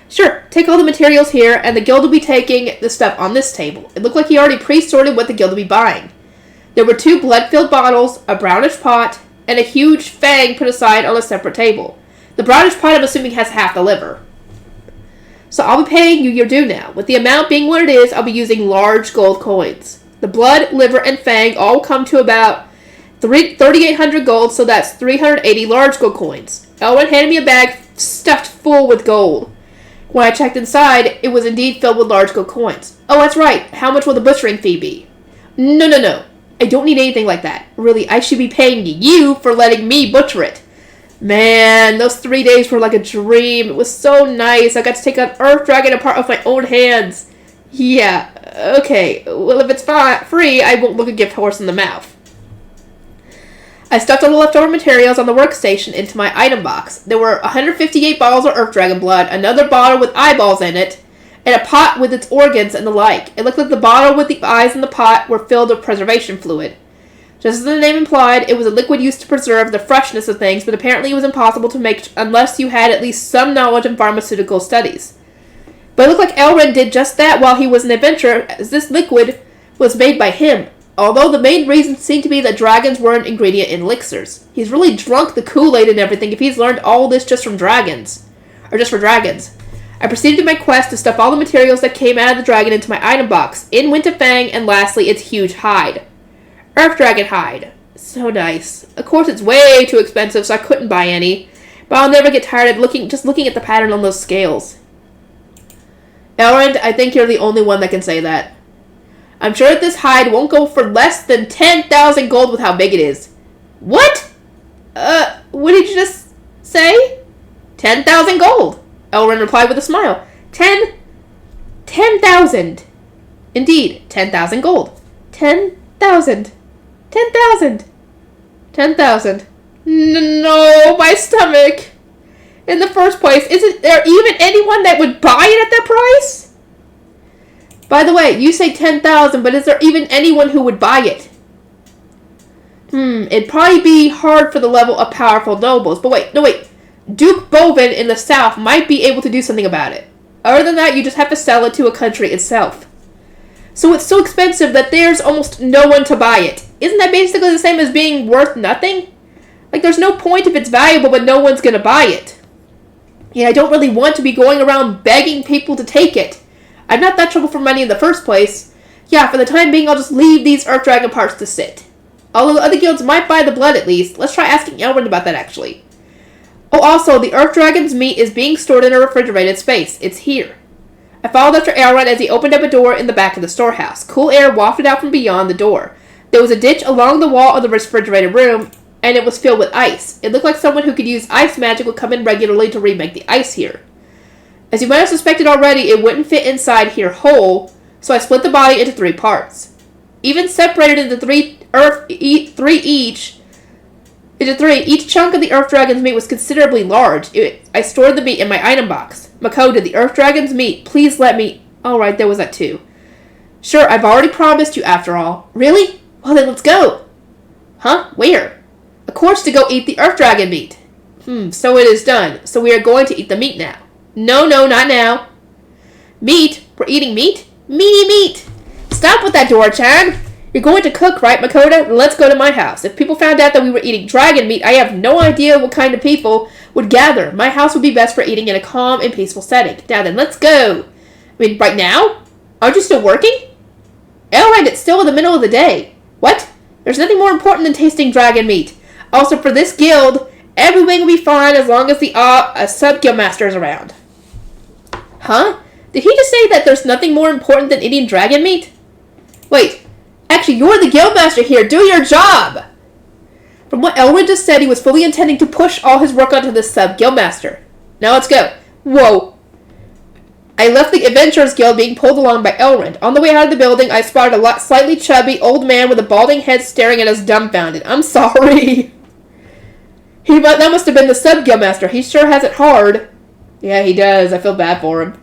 Sure, take all the materials here, and the guild will be taking the stuff on this table. It looked like he already pre-sorted what the guild will be buying. There were 2 blood-filled bottles, a brownish pot, and a huge fang put aside on a separate table. The brownish pot, I'm assuming, has half the liver. So I'll be paying you your due now. With the amount being what it is, I'll be using large gold coins. The blood, liver, and fang all come to about 3,800 gold, so that's 380 large gold coins. Elrond handed me a bag stuffed full with gold. When I checked inside, it was indeed filled with large gold coins. Oh, that's right. How much will the butchering fee be? No. I don't need anything like that. Really, I should be paying you for letting me butcher it. Man, those 3 days were like a dream. It was so nice. I got to take an Earth Dragon apart with my own hands. Yeah, okay. Well, if it's free, I won't look a gift horse in the mouth. I stuffed all the leftover materials on the workstation into my item box. There were 158 bottles of Earth Dragon blood, another bottle with eyeballs in it, and a pot with its organs and the like. It looked like the bottle with the eyes and the pot were filled with preservation fluid. Just as the name implied, it was a liquid used to preserve the freshness of things, but apparently it was impossible to make unless you had at least some knowledge in pharmaceutical studies. But it looked like Elrond did just that while he was an adventurer, as this liquid was made by him, although the main reason seemed to be that dragons were an ingredient in elixirs. He's really drunk the Kool-Aid and everything if he's learned all this just from dragons. Or just for dragons. I proceeded in my quest to stuff all the materials that came out of the dragon into my item box. In went a fang, and lastly, its huge hide. Earth dragon hide. So nice. Of course, it's way too expensive, so I couldn't buy any. But I'll never get tired of looking at the pattern on those scales. Elrond, I think you're the only one that can say that. I'm sure that this hide won't go for less than 10,000 gold with how big it is. What? What did you just say? 10,000 gold. Elrond replied with a smile. 10,000. Indeed, 10,000 gold. 10,000. 10,000. 10,000. No, my stomach. In the first place, isn't there even anyone that would buy it at that price? By the way, you say 10,000, but is there even anyone who would buy it? It'd probably be hard for the level of powerful nobles. But wait. Duke Bovin in the south might be able to do something about it. Other than that, you just have to sell it to a country itself. So it's so expensive that there's almost no one to buy it. Isn't that basically the same as being worth nothing? Like, there's no point if it's valuable, but no one's gonna buy it. Yeah, I don't really want to be going around begging people to take it. I'm not that trouble for money in the first place. Yeah, for the time being, I'll just leave these Earth Dragon parts to sit. Although other guilds might buy the blood at least. Let's try asking Elrond about that, actually. Oh, also, the Earth Dragon's meat is being stored in a refrigerated space. It's here. I followed after Elrond as he opened up a door in the back of the storehouse. Cool air wafted out from beyond the door. There was a ditch along the wall of the refrigerated room, and it was filled with ice. It looked like someone who could use ice magic would come in regularly to remake the ice here. As you might have suspected already, it wouldn't fit inside here whole, so I split the body into 3 parts. Even separated into 3 each chunk of the Earth Dragon's meat was considerably large. I stored the meat in my item box. Makoda, the Earth Dragon's meat, please let me... Alright, there was that too. Sure, I've already promised you after all. Really? Well then, let's go. Huh? Where? Of course, to go eat the Earth Dragon meat. So it is done. So we are going to eat the meat now. No, not now. Meat? We're eating meat? Meat! Stop with that, Dora-chan. You're going to cook, right, Makoda? Let's go to my house. If people found out that we were eating dragon meat, I have no idea what kind of people would gather. My house would be best for eating in a calm and peaceful setting. Now then, let's go. I mean, right now? Aren't you still working? Elrond, it's still in the middle of the day. What? There's nothing more important than tasting dragon meat. Also, for this guild, everything will be fine as long as the sub-guildmaster is around. Huh? Did he just say that there's nothing more important than eating dragon meat? Wait. Actually, you're the guildmaster here. Do your job! From what Elrond just said, he was fully intending to push all his work onto the sub-guildmaster. Now let's go. Whoa. I left the Adventurers Guild being pulled along by Elrond. On the way out of the building, I spotted a slightly chubby old man with a balding head staring at us dumbfounded. I'm sorry. That must have been the sub-guildmaster. He sure has it hard. Yeah, he does. I feel bad for him.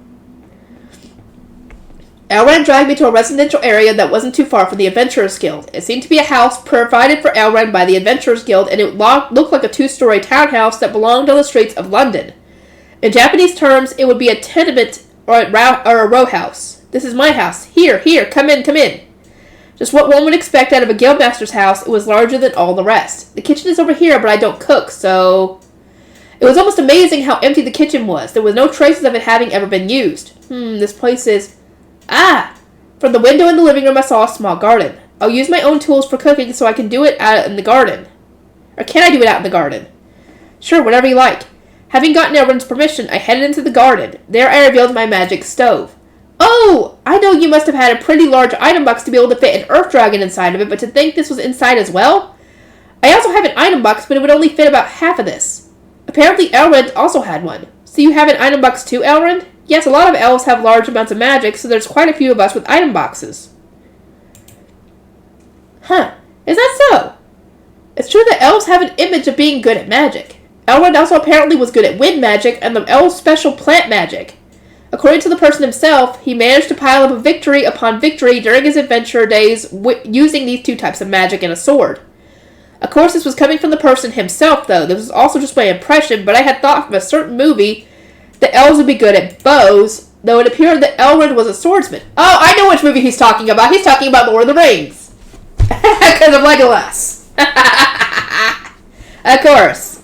Elrond dragged me to a residential area that wasn't too far from the Adventurers Guild. It seemed to be a house provided for Elrond by the Adventurers Guild, and it looked like a 2-story townhouse that belonged on the streets of London. In Japanese terms, it would be a tenement or a row house. This is my house. Here, come in. Just what one would expect out of a guildmaster's house, it was larger than all the rest. The kitchen is over here, but I don't cook, so... It was almost amazing how empty the kitchen was. There was no traces of it having ever been used. This place is... From the window in the living room, I saw a small garden. I'll use my own tools for cooking so I can do it out in the garden. Or can I do it out in the garden? Sure, whatever you like. Having gotten Elrond's permission, I headed into the garden. There I revealed my magic stove. Oh! I know you must have had a pretty large item box to be able to fit an Earth Dragon inside of it, but to think this was inside as well? I also have an item box, but it would only fit about half of this. Apparently Elrond also had one. So you have an item box too, Elrond? Yes, a lot of elves have large amounts of magic, so there's quite a few of us with item boxes. Huh. Is that so? It's true that elves have an image of being good at magic. Elrond also apparently was good at wind magic and the elves' special plant magic. According to the person himself, he managed to pile up a victory upon victory during his adventure days using these 2 types of magic and a sword. Of course, this was coming from the person himself, though. This was also just my impression, but I had thought from a certain movie that elves would be good at bows, though it appeared that Elrond was a swordsman. Oh, I know which movie he's talking about. He's talking about Lord of the Rings. Because of Legolas. Of course.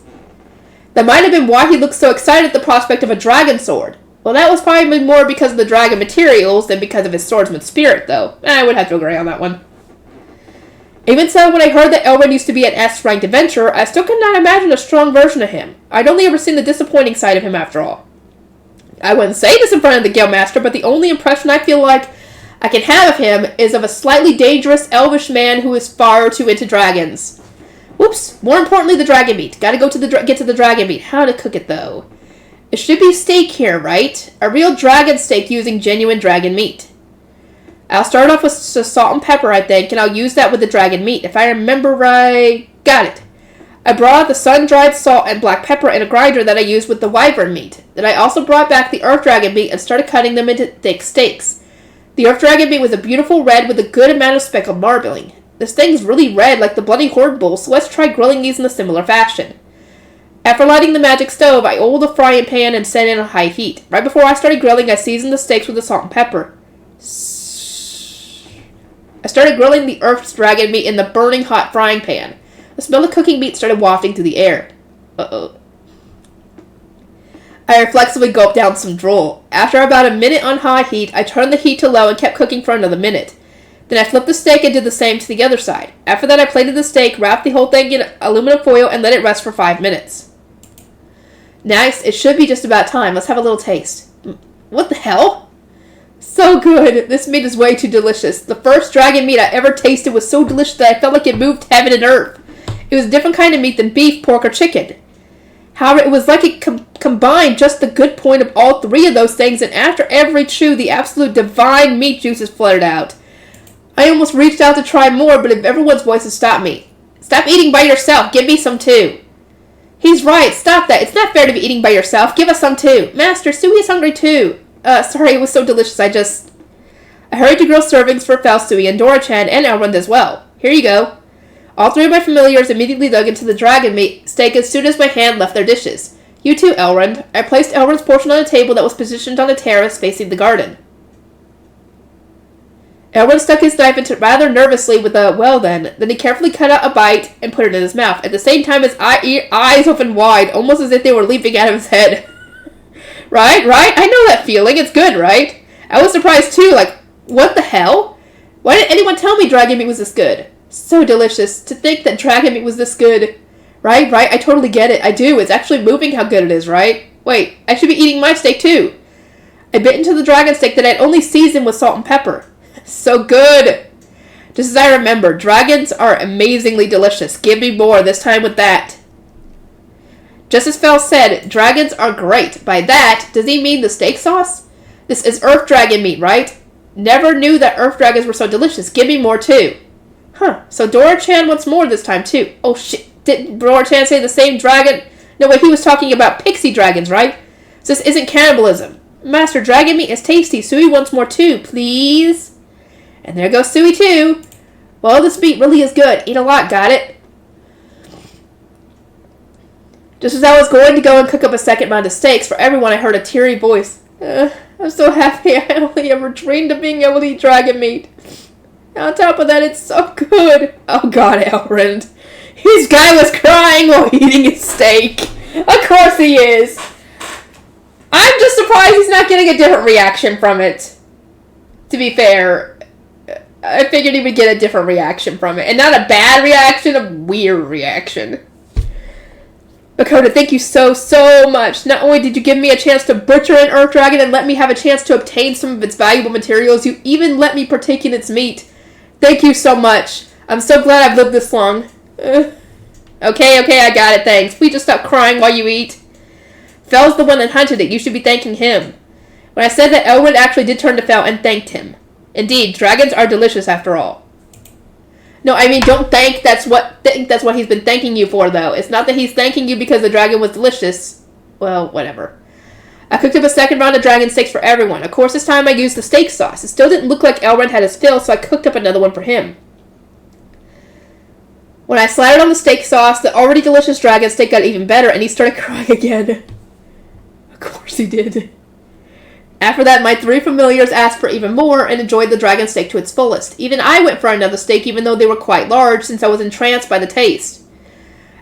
That might have been why he looked so excited at the prospect of a dragon sword. Well, that was probably more because of the dragon materials than because of his swordsman spirit, though. I would have to agree on that one. Even so, when I heard that Elrond used to be an S-ranked adventurer, I still could not imagine a strong version of him. I'd only ever seen the disappointing side of him after all. I wouldn't say this in front of the Guildmaster, but the only impression I feel like I can have of him is of a slightly dangerous, elvish man who is far too into dragons. Whoops, more importantly, the dragon meat. Gotta go to get to the dragon meat. How to cook it, though? It should be steak here, right? A real dragon steak using genuine dragon meat. I'll start off with salt and pepper, I think, and I'll use that with the dragon meat. If I remember right... Got it. I brought out the sun-dried salt and black pepper in a grinder that I used with the wyvern meat. Then I also brought back the earth dragon meat and started cutting them into thick steaks. The earth dragon meat was a beautiful red with a good amount of speckled marbling. This thing's really red like the bloody horde bull, so let's try grilling these in a similar fashion. After lighting the magic stove, I oiled the frying pan and set it on high heat. Right before I started grilling, I seasoned the steaks with the salt and pepper. I started grilling the earth dragon meat in the burning hot frying pan. The smell of cooking meat started wafting through the air. Uh-oh. I reflexively gulped down some drool. After about a minute on high heat, I turned the heat to low and kept cooking for another minute. Then I flipped the steak and did the same to the other side. After that, I plated the steak, wrapped the whole thing in aluminum foil, and let it rest for 5 minutes. Nice. It should be just about time. Let's have a little taste. What the hell? So good. This meat is way too delicious. The first dragon meat I ever tasted was so delicious that I felt like it moved heaven and earth. It was a different kind of meat than beef, pork, or chicken. However, it was like it combined just the good point of all three of those things, and after every chew, the absolute divine meat juices fluttered out. I almost reached out to try more, but everyone's voices stopped me. Stop eating by yourself. Give me some too. He's right. Stop that. It's not fair to be eating by yourself. Give us some too. Master, Sui's hungry too. Sorry, it was so delicious. I hurried to grill servings for Falsui and Dora-chan and Elrond as well. Here you go. All three of my familiars immediately dug into the dragon meat steak as soon as my hand left their dishes. You too, Elrond. I placed Elrond's portion on a table that was positioned on a terrace facing the garden. Elrond stuck his knife into it rather nervously with a, well then he carefully cut out a bite and put it in his mouth. At the same time, his eyes opened wide, almost as if they were leaping out of his head. Right? I know that feeling. It's good, right? I was surprised too, like, what the hell? Why didn't anyone tell me dragon meat was this good? So delicious. To think that dragon meat was this good. Right, I totally get it. I do. It's actually moving how good it is, right? Wait, I should be eating my steak too. I bit into the dragon steak that I'd only seasoned with salt and pepper. So good. Just as I remember, dragons are amazingly delicious. Give me more, this time with that. Just as Fel said, dragons are great. By that, does he mean the steak sauce? This is earth dragon meat, right? Never knew that earth dragons were so delicious. Give me more too. Huh, so Dora-chan wants more this time too. Oh shit, didn't Dora-chan say the same dragon? No, wait, he was talking about pixie dragons, right? So this isn't cannibalism. Master, dragon meat is tasty. Sui wants more too, please. And there goes Sui too. Well, this meat really is good. Eat a lot, got it? Just as I was going to go and cook up a second round of steaks for everyone, I heard a teary voice. I'm so happy. I only ever dreamed of being able to eat dragon meat. On top of that, it's so good. Oh god, Elrond. His guy was crying while eating his steak. Of course he is. I'm just surprised he's not getting a different reaction from it. To be fair, I figured he would get a different reaction from it. And not a bad reaction, a weird reaction. Dakota, thank you so much. Not only did you give me a chance to butcher an earth dragon and let me have a chance to obtain some of its valuable materials, you even let me partake in its meat. Thank you so much. I'm so glad I've lived this long. Okay, I got it, thanks. Please just stop crying while you eat. Fel's the one that hunted it. You should be thanking him. When I said that, Elrond actually did turn to Fel and thanked him. Indeed, dragons are delicious after all. No, I mean, don't think that's what he's been thanking you for, though. It's not that he's thanking you because the dragon was delicious. Well, whatever. I cooked up a second round of dragon steaks for everyone. Of course, this time I used the steak sauce. It still didn't look like Elrond had his fill, so I cooked up another one for him. When I slathered on the steak sauce, the already delicious dragon steak got even better, and he started crying again. Of course he did. After that, my 3 familiars asked for even more and enjoyed the dragon steak to its fullest. Even I went for another steak, even though they were quite large, since I was entranced by the taste.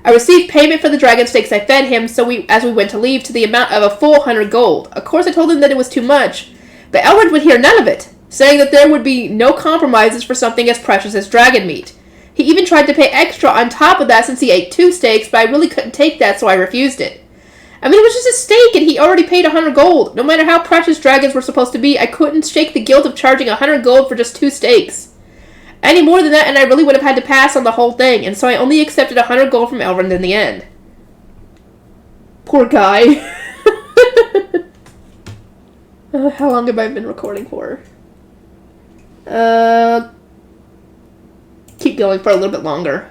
I received payment for the dragon steaks I fed him, as we went to leave, to the amount of a full 100 gold. Of course, I told him that it was too much, but Elrond would hear none of it, saying that there would be no compromises for something as precious as dragon meat. He even tried to pay extra on top of that since he ate 2 steaks, but I really couldn't take that, so I refused it. I mean, it was just a steak, and he already paid 100 gold. No matter how precious dragons were supposed to be, I couldn't shake the guilt of charging 100 gold for just 2 steaks. Any more than that, and I really would have had to pass on the whole thing, and so I only accepted 100 gold from Elrond in the end. Poor guy. How long have I been recording for? Keep going for a little bit longer.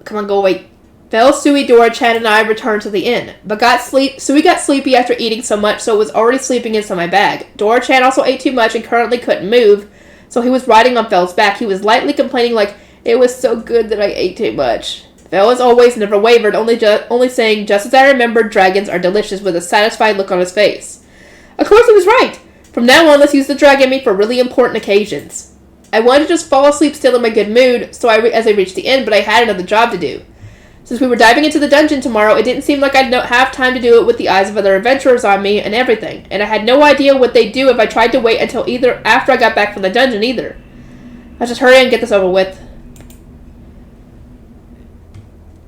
Come on, go away. Vel, Sui, Dora, Chad, and I returned to the inn, but Sui got sleepy after eating so much, so it was already sleeping inside my bag. Dora Chad also ate too much and currently couldn't move, so he was riding on Vel's back. He was lightly complaining like, it was so good that I ate too much. Vel, as always, never wavered, only saying, just as I remembered, dragons are delicious, with a satisfied look on his face. Of course he was right. From now on, let's use the dragon meat for really important occasions. I wanted to just fall asleep still in my good mood, as I reached the inn, but I had another job to do. Since we were diving into the dungeon tomorrow, it didn't seem like I'd have time to do it with the eyes of other adventurers on me and everything, and I had no idea what they'd do if I tried to wait until after I got back from the dungeon either. I'll just hurry and get this over with.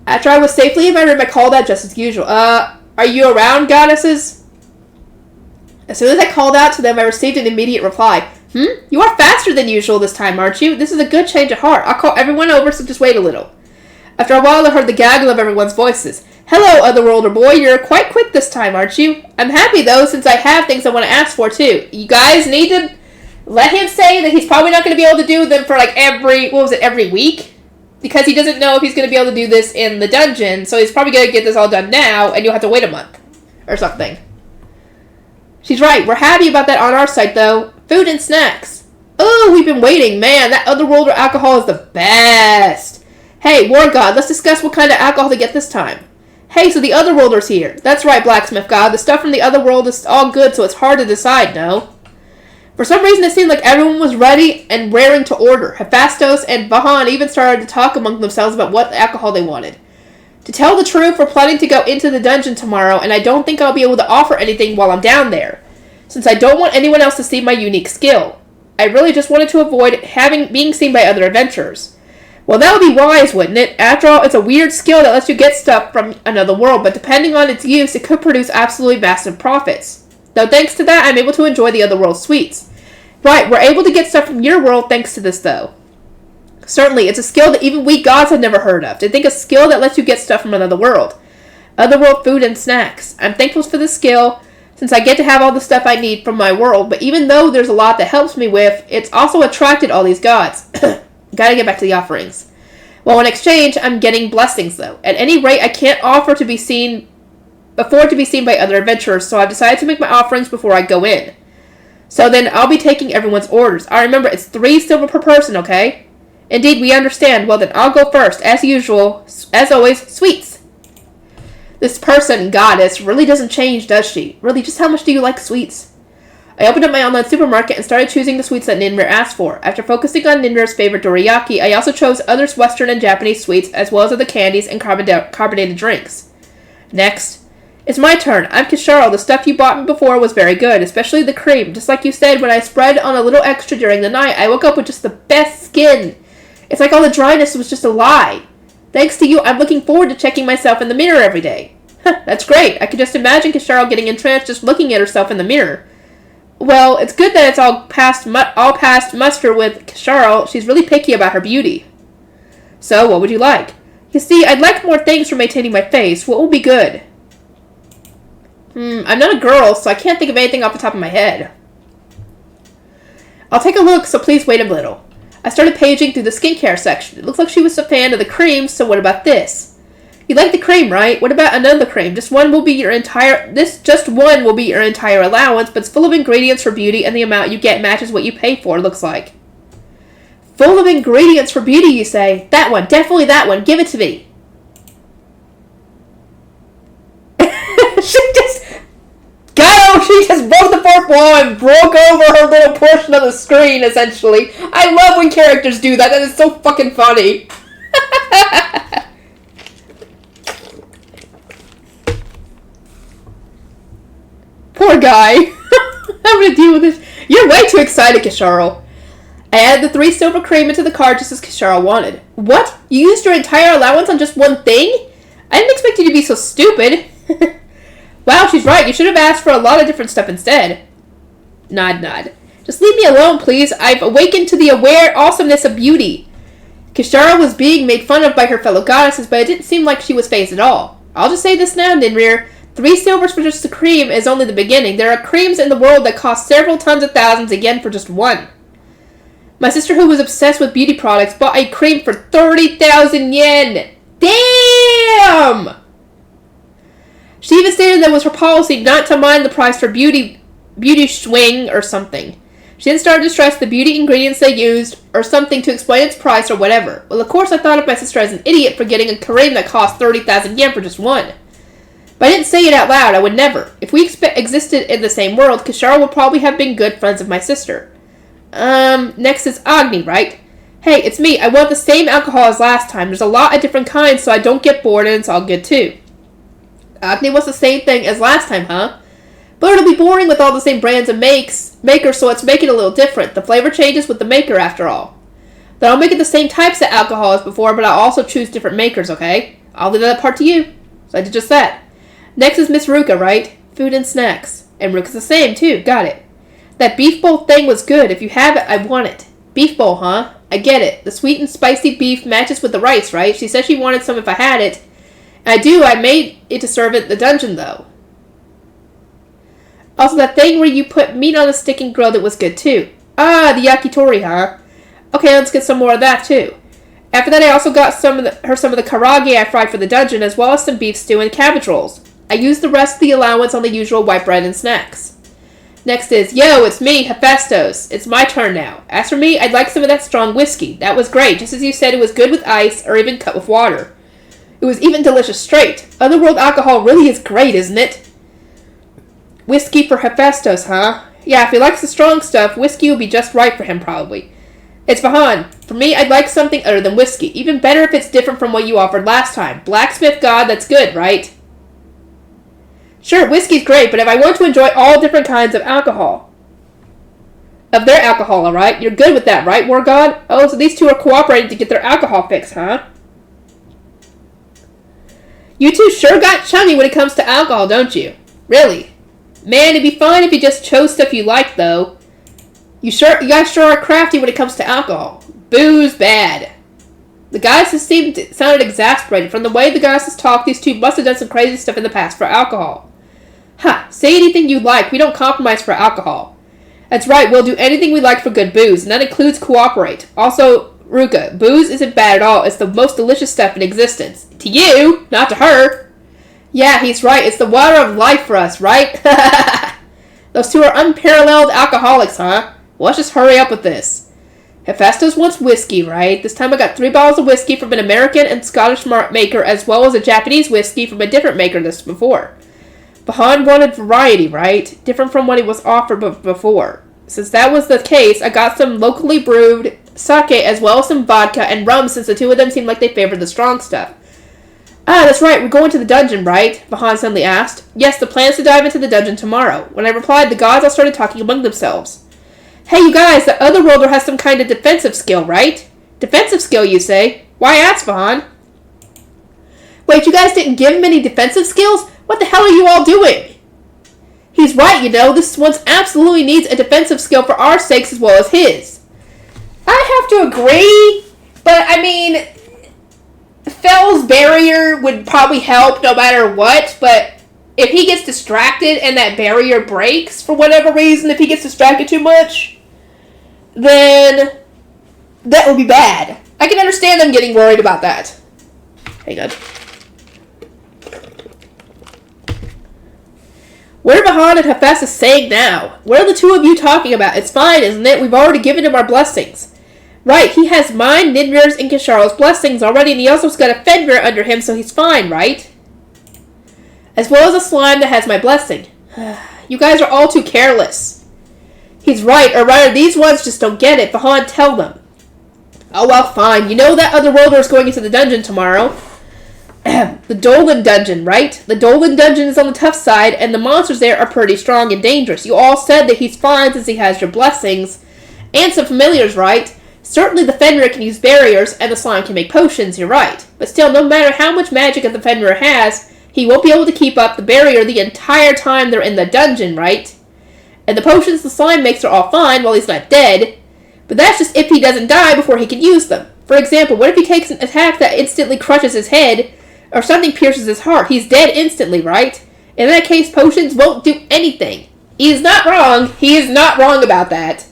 After I was safely in my room, I called out just as usual. Are you around, goddesses? As soon as I called out to them, I received an immediate reply. You are faster than usual this time, aren't you? This is a good change of heart. I'll call everyone over, so just wait a little. After a while, I heard the gaggle of everyone's voices. Hello, Otherworlder boy. You're quite quick this time, aren't you? I'm happy, though, since I have things I want to ask for, too. You guys need to let him say that he's probably not going to be able to do them for, like, every week? Because he doesn't know if he's going to be able to do this in the dungeon, so he's probably going to get this all done now, and you'll have to wait a month. Or something. She's right. We're happy about that on our site, though. Food and snacks. Oh, we've been waiting. Man, that Otherworlder alcohol is the best. Hey, War God, let's discuss what kind of alcohol to get this time. Hey, so the Otherworlder's here. That's right, Blacksmith God. The stuff from the Otherworld is all good, so it's hard to decide, no? For some reason, it seemed like everyone was ready and raring to order. Hephaestus and Vahan even started to talk among themselves about what alcohol they wanted. To tell the truth, we're planning to go into the dungeon tomorrow, and I don't think I'll be able to offer anything while I'm down there, since I don't want anyone else to see my unique skill. I really just wanted to avoid being seen by other adventurers. Well, that would be wise, wouldn't it? After all, it's a weird skill that lets you get stuff from another world, but depending on its use, it could produce absolutely massive profits. Though thanks to that, I'm able to enjoy the other world's sweets. Right, we're able to get stuff from your world thanks to this, though. Certainly, it's a skill that even we gods have never heard of. To think a skill that lets you get stuff from another world. Otherworld food and snacks. I'm thankful for the skill, since I get to have all the stuff I need from my world, but even though there's a lot that helps me with, it's also attracted all these gods. Gotta get back to the offerings. Well, in exchange, I'm getting blessings, though. At any rate, I can't afford to be seen by other adventurers, so I've decided to make my offerings before I go in. So then, I'll be taking everyone's orders. I remember it's 3 silver per person, okay? Indeed, we understand. Well then, I'll go first. As usual, as always, sweets. This person, goddess, really doesn't change, does she? Really, just how much do you like sweets? I opened up my online supermarket and started choosing the sweets that Ninmir asked for. After focusing on Ninmir's favorite dorayaki, I also chose other Western and Japanese sweets, as well as other candies and carbonated drinks. Next, it's my turn. I'm Kisharo. The stuff you bought me before was very good, especially the cream. Just like you said, when I spread on a little extra during the night, I woke up with just the best skin. It's like all the dryness was just a lie. Thanks to you, I'm looking forward to checking myself in the mirror every day. That's great. I could just imagine Kisharo getting entranced just looking at herself in the mirror. Well, it's good that it's all past muster with Kisharo. She's really picky about her beauty. So, what would you like? You see, I'd like more things for maintaining my face. What will be good? I'm not a girl, so I can't think of anything off the top of my head. I'll take a look, so please wait a little. I started paging through the skincare section. It looks like she was a fan of the creams, so what about this? You like the cream, right? What about another cream? Just one will be your entire allowance, but it's full of ingredients for beauty, and the amount you get matches what you pay for, looks like. Full of ingredients for beauty, you say? That one, definitely that one. Give it to me. She just broke the fourth wall and broke over her little portion of the screen, essentially. I love when characters do that. That is so fucking funny. Poor guy. I'm gonna deal with this. You're way too excited, Kisharl. I added the 3 silver cream into the cart just as Kisharl wanted. What? You used your entire allowance on just one thing? I didn't expect you to be so stupid. Wow, she's right. You should have asked for a lot of different stuff instead. Nod, nod. Just leave me alone, please. I've awakened to the aware awesomeness of beauty. Kishara was being made fun of by her fellow goddesses, but it didn't seem like she was fazed at all. I'll just say this now, Ninrir. 3 silvers for just a cream is only the beginning. There are creams in the world that cost several tons of thousands again for just one. My sister, who was obsessed with beauty products, bought a cream for 30,000 yen. Damn! She even stated that it was her policy not to mind the price for beauty swing or something. She then started to stress the beauty ingredients they used or something to explain its price or whatever. Well, of course I thought of my sister as an idiot for getting a cream that cost 30,000 yen for just one. But I didn't say it out loud. I would never. If we existed in the same world, Kishara would probably have been good friends of my sister. Next is Agni, right? Hey, it's me. I want the same alcohol as last time. There's a lot of different kinds so I don't get bored and it's all good too. Agni wants the same thing as last time, huh? But it'll be boring with all the same brands and makers, so let's make it a little different. The flavor changes with the maker, after all. Then I'll make it the same types of alcohol as before, but I'll also choose different makers, okay? I'll leave that part to you. So I did just that. Next is Miss Ruka, right? Food and snacks. And Ruka's the same, too. Got it. That beef bowl thing was good. If you have it, I want it. Beef bowl, huh? I get it. The sweet and spicy beef matches with the rice, right? She said she wanted some if I had it. I do. I made it to serve at the dungeon, though. Also, that thing where you put meat on a stick and grilled it was good, too. Ah, the yakitori, huh? Okay, let's get some more of that, too. After that, I also got some of the karage I fried for the dungeon, as well as some beef stew and cabbage rolls. I used the rest of the allowance on the usual white bread and snacks. Next is, yo, it's me, Hephaestus. It's my turn now. As for me, I'd like some of that strong whiskey. That was great, just as you said it was good with ice, or even cut with water. It was even delicious straight. Otherworld alcohol really is great, isn't it? Whiskey for Hephaestus, huh? Yeah, if he likes the strong stuff, whiskey will be just right for him, probably. It's Vahan. For me, I'd like something other than whiskey. Even better if it's different from what you offered last time. Blacksmith god, that's good, right? Sure, whiskey's great, but if I want to enjoy all different kinds of alcohol. Of their alcohol, alright? You're good with that, right, War God? Oh, so these two are cooperating to get their alcohol fix, huh? You two sure got chummy when it comes to alcohol, don't you? Really? Man, it'd be fine if you just chose stuff you liked, though. You guys sure are crafty when it comes to alcohol. Booze bad. The goddesses sounded exasperated. From the way the goddesses talked, these two must have done some crazy stuff in the past for alcohol. Ha! Say anything you like. We don't compromise for alcohol. That's right, we'll do anything we like for good booze, and that includes cooperate. Also, Ruka, booze isn't bad at all. It's the most delicious stuff in existence. To you, not to her. Yeah, he's right. It's the water of life for us, right? Those two are unparalleled alcoholics, huh? Well, let's just hurry up with this. Hephaestus wants whiskey, right? This time I got 3 bottles of whiskey from an American and Scottish maker, as well as a Japanese whiskey from a different maker than before. Bahan wanted variety, right? Different from what he was offered before. Since that was the case, I got some locally brewed sake as well as some vodka and rum, since the two of them seemed like they favored the strong stuff. Ah, that's right, we're going to the dungeon, right? Vahan suddenly asked. Yes, the plan is to dive into the dungeon tomorrow. When I replied, the gods all started talking among themselves. Hey, you guys, the Otherworlder has some kind of defensive skill, right? Defensive skill, you say? Why ask, Vahan? Wait, you guys didn't give him any defensive skills? What the hell are you all doing? He's right, you know. This one absolutely needs a defensive skill for our sakes as well as his. I have to agree, but I mean, Fell's barrier would probably help no matter what, but if he gets distracted and that barrier breaks for whatever reason, if he gets distracted too much, then that would be bad. I can understand them getting worried about that. Hang on. What are Vahan and Hephaestus saying now? What are the two of you talking about? It's fine, isn't it? We've already given him our blessings. Right, he has mine, Ninmir's, and Kisharo's blessings already, and he also's got a Fenrir under him, so he's fine, right? As well as a slime that has my blessing. You guys are all too careless. He's right, or rather, these ones just don't get it. Vahan, tell them. Oh, well, fine. You know that other worlder is going into the dungeon tomorrow. The Dolan dungeon, right? The Dolan dungeon is on the tough side, and the monsters there are pretty strong and dangerous. You all said that he's fine since he has your blessings. And some familiars, right? Certainly the Fenrir can use barriers, and the slime can make potions, you're right. But still, no matter how much magic that the Fenrir has, he won't be able to keep up the barrier the entire time they're in the dungeon, right? And the potions the slime makes are all fine while he's not dead. But that's just if he doesn't die before he can use them. For example, what if he takes an attack that instantly crushes his head, or something pierces his heart? He's dead instantly, right? In that case, potions won't do anything. He is not wrong. He is not wrong about that.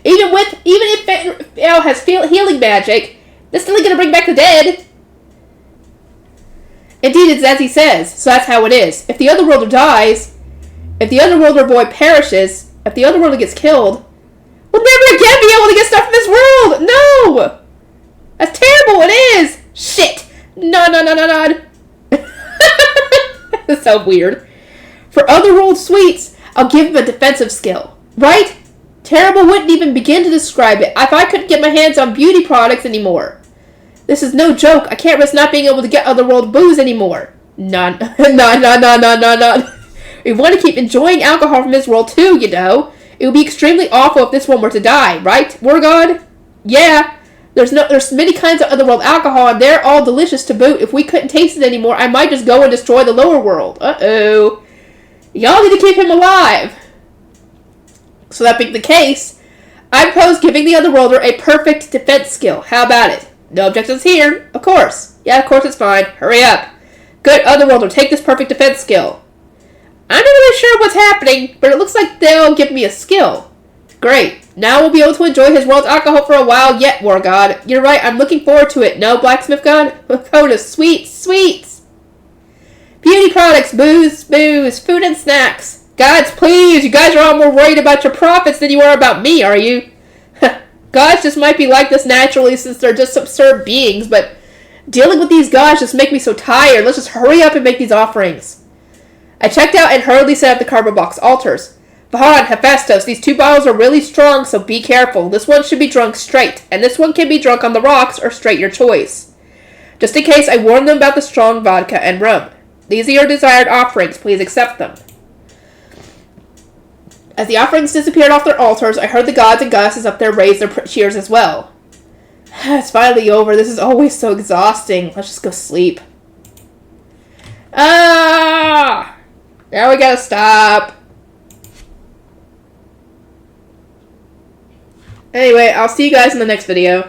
Even if Fenrir has healing magic, they're still going to bring back the dead. Indeed, it's as he says, so that's how it is. If the Otherworlder dies, if the Otherworlder boy perishes, if the Otherworlder gets killed, we'll never again be able to get stuff from this world! No! That's terrible, it is! Shit! No. That's so weird. For Otherworld sweets, I'll give him a defensive skill. Right? Terrible wouldn't even begin to describe it if I couldn't get my hands on beauty products anymore. This is no joke. I can't risk not being able to get Otherworld booze anymore. No. We want to keep enjoying alcohol from this world too, you know. It would be extremely awful if this one were to die, right, Wargod? Yeah. There's many kinds of Otherworld alcohol, and they're all delicious to boot. If we couldn't taste it anymore, I might just go and destroy the lower world. Uh-oh. Y'all need to keep him alive. So that being the case, I propose giving the Otherworlder a perfect defense skill. How about it? No objections here. Of course. Yeah, of course it's fine. Hurry up. Good, Otherworlder, take this perfect defense skill. I'm not really sure what's happening, but it looks like they'll give me a skill. Great. Now we'll be able to enjoy his world's alcohol for a while yet, War God. You're right, I'm looking forward to it. No, Blacksmith God? Coda, sweets. Beauty products, booze, food and snacks. Gods, please, you guys are all more worried about your profits than you are about me, are you? Gods just might be like this naturally since they're just absurd beings, but dealing with these gods just make me so tired. Let's just hurry up and make these offerings. I checked out and hurriedly set up the cardboard box altars. Vahan, Hephaestus, these 2 bottles are really strong, so be careful. This one should be drunk straight, and this one can be drunk on the rocks or straight, your choice. Just in case, I warned them about the strong vodka and rum. These are your desired offerings. Please accept them. As the offerings disappeared off their altars, I heard the gods and goddesses up there raise their cheers as well. It's finally over. This is always so exhausting. Let's just go sleep. Now we gotta stop. Anyway, I'll see you guys in the next video.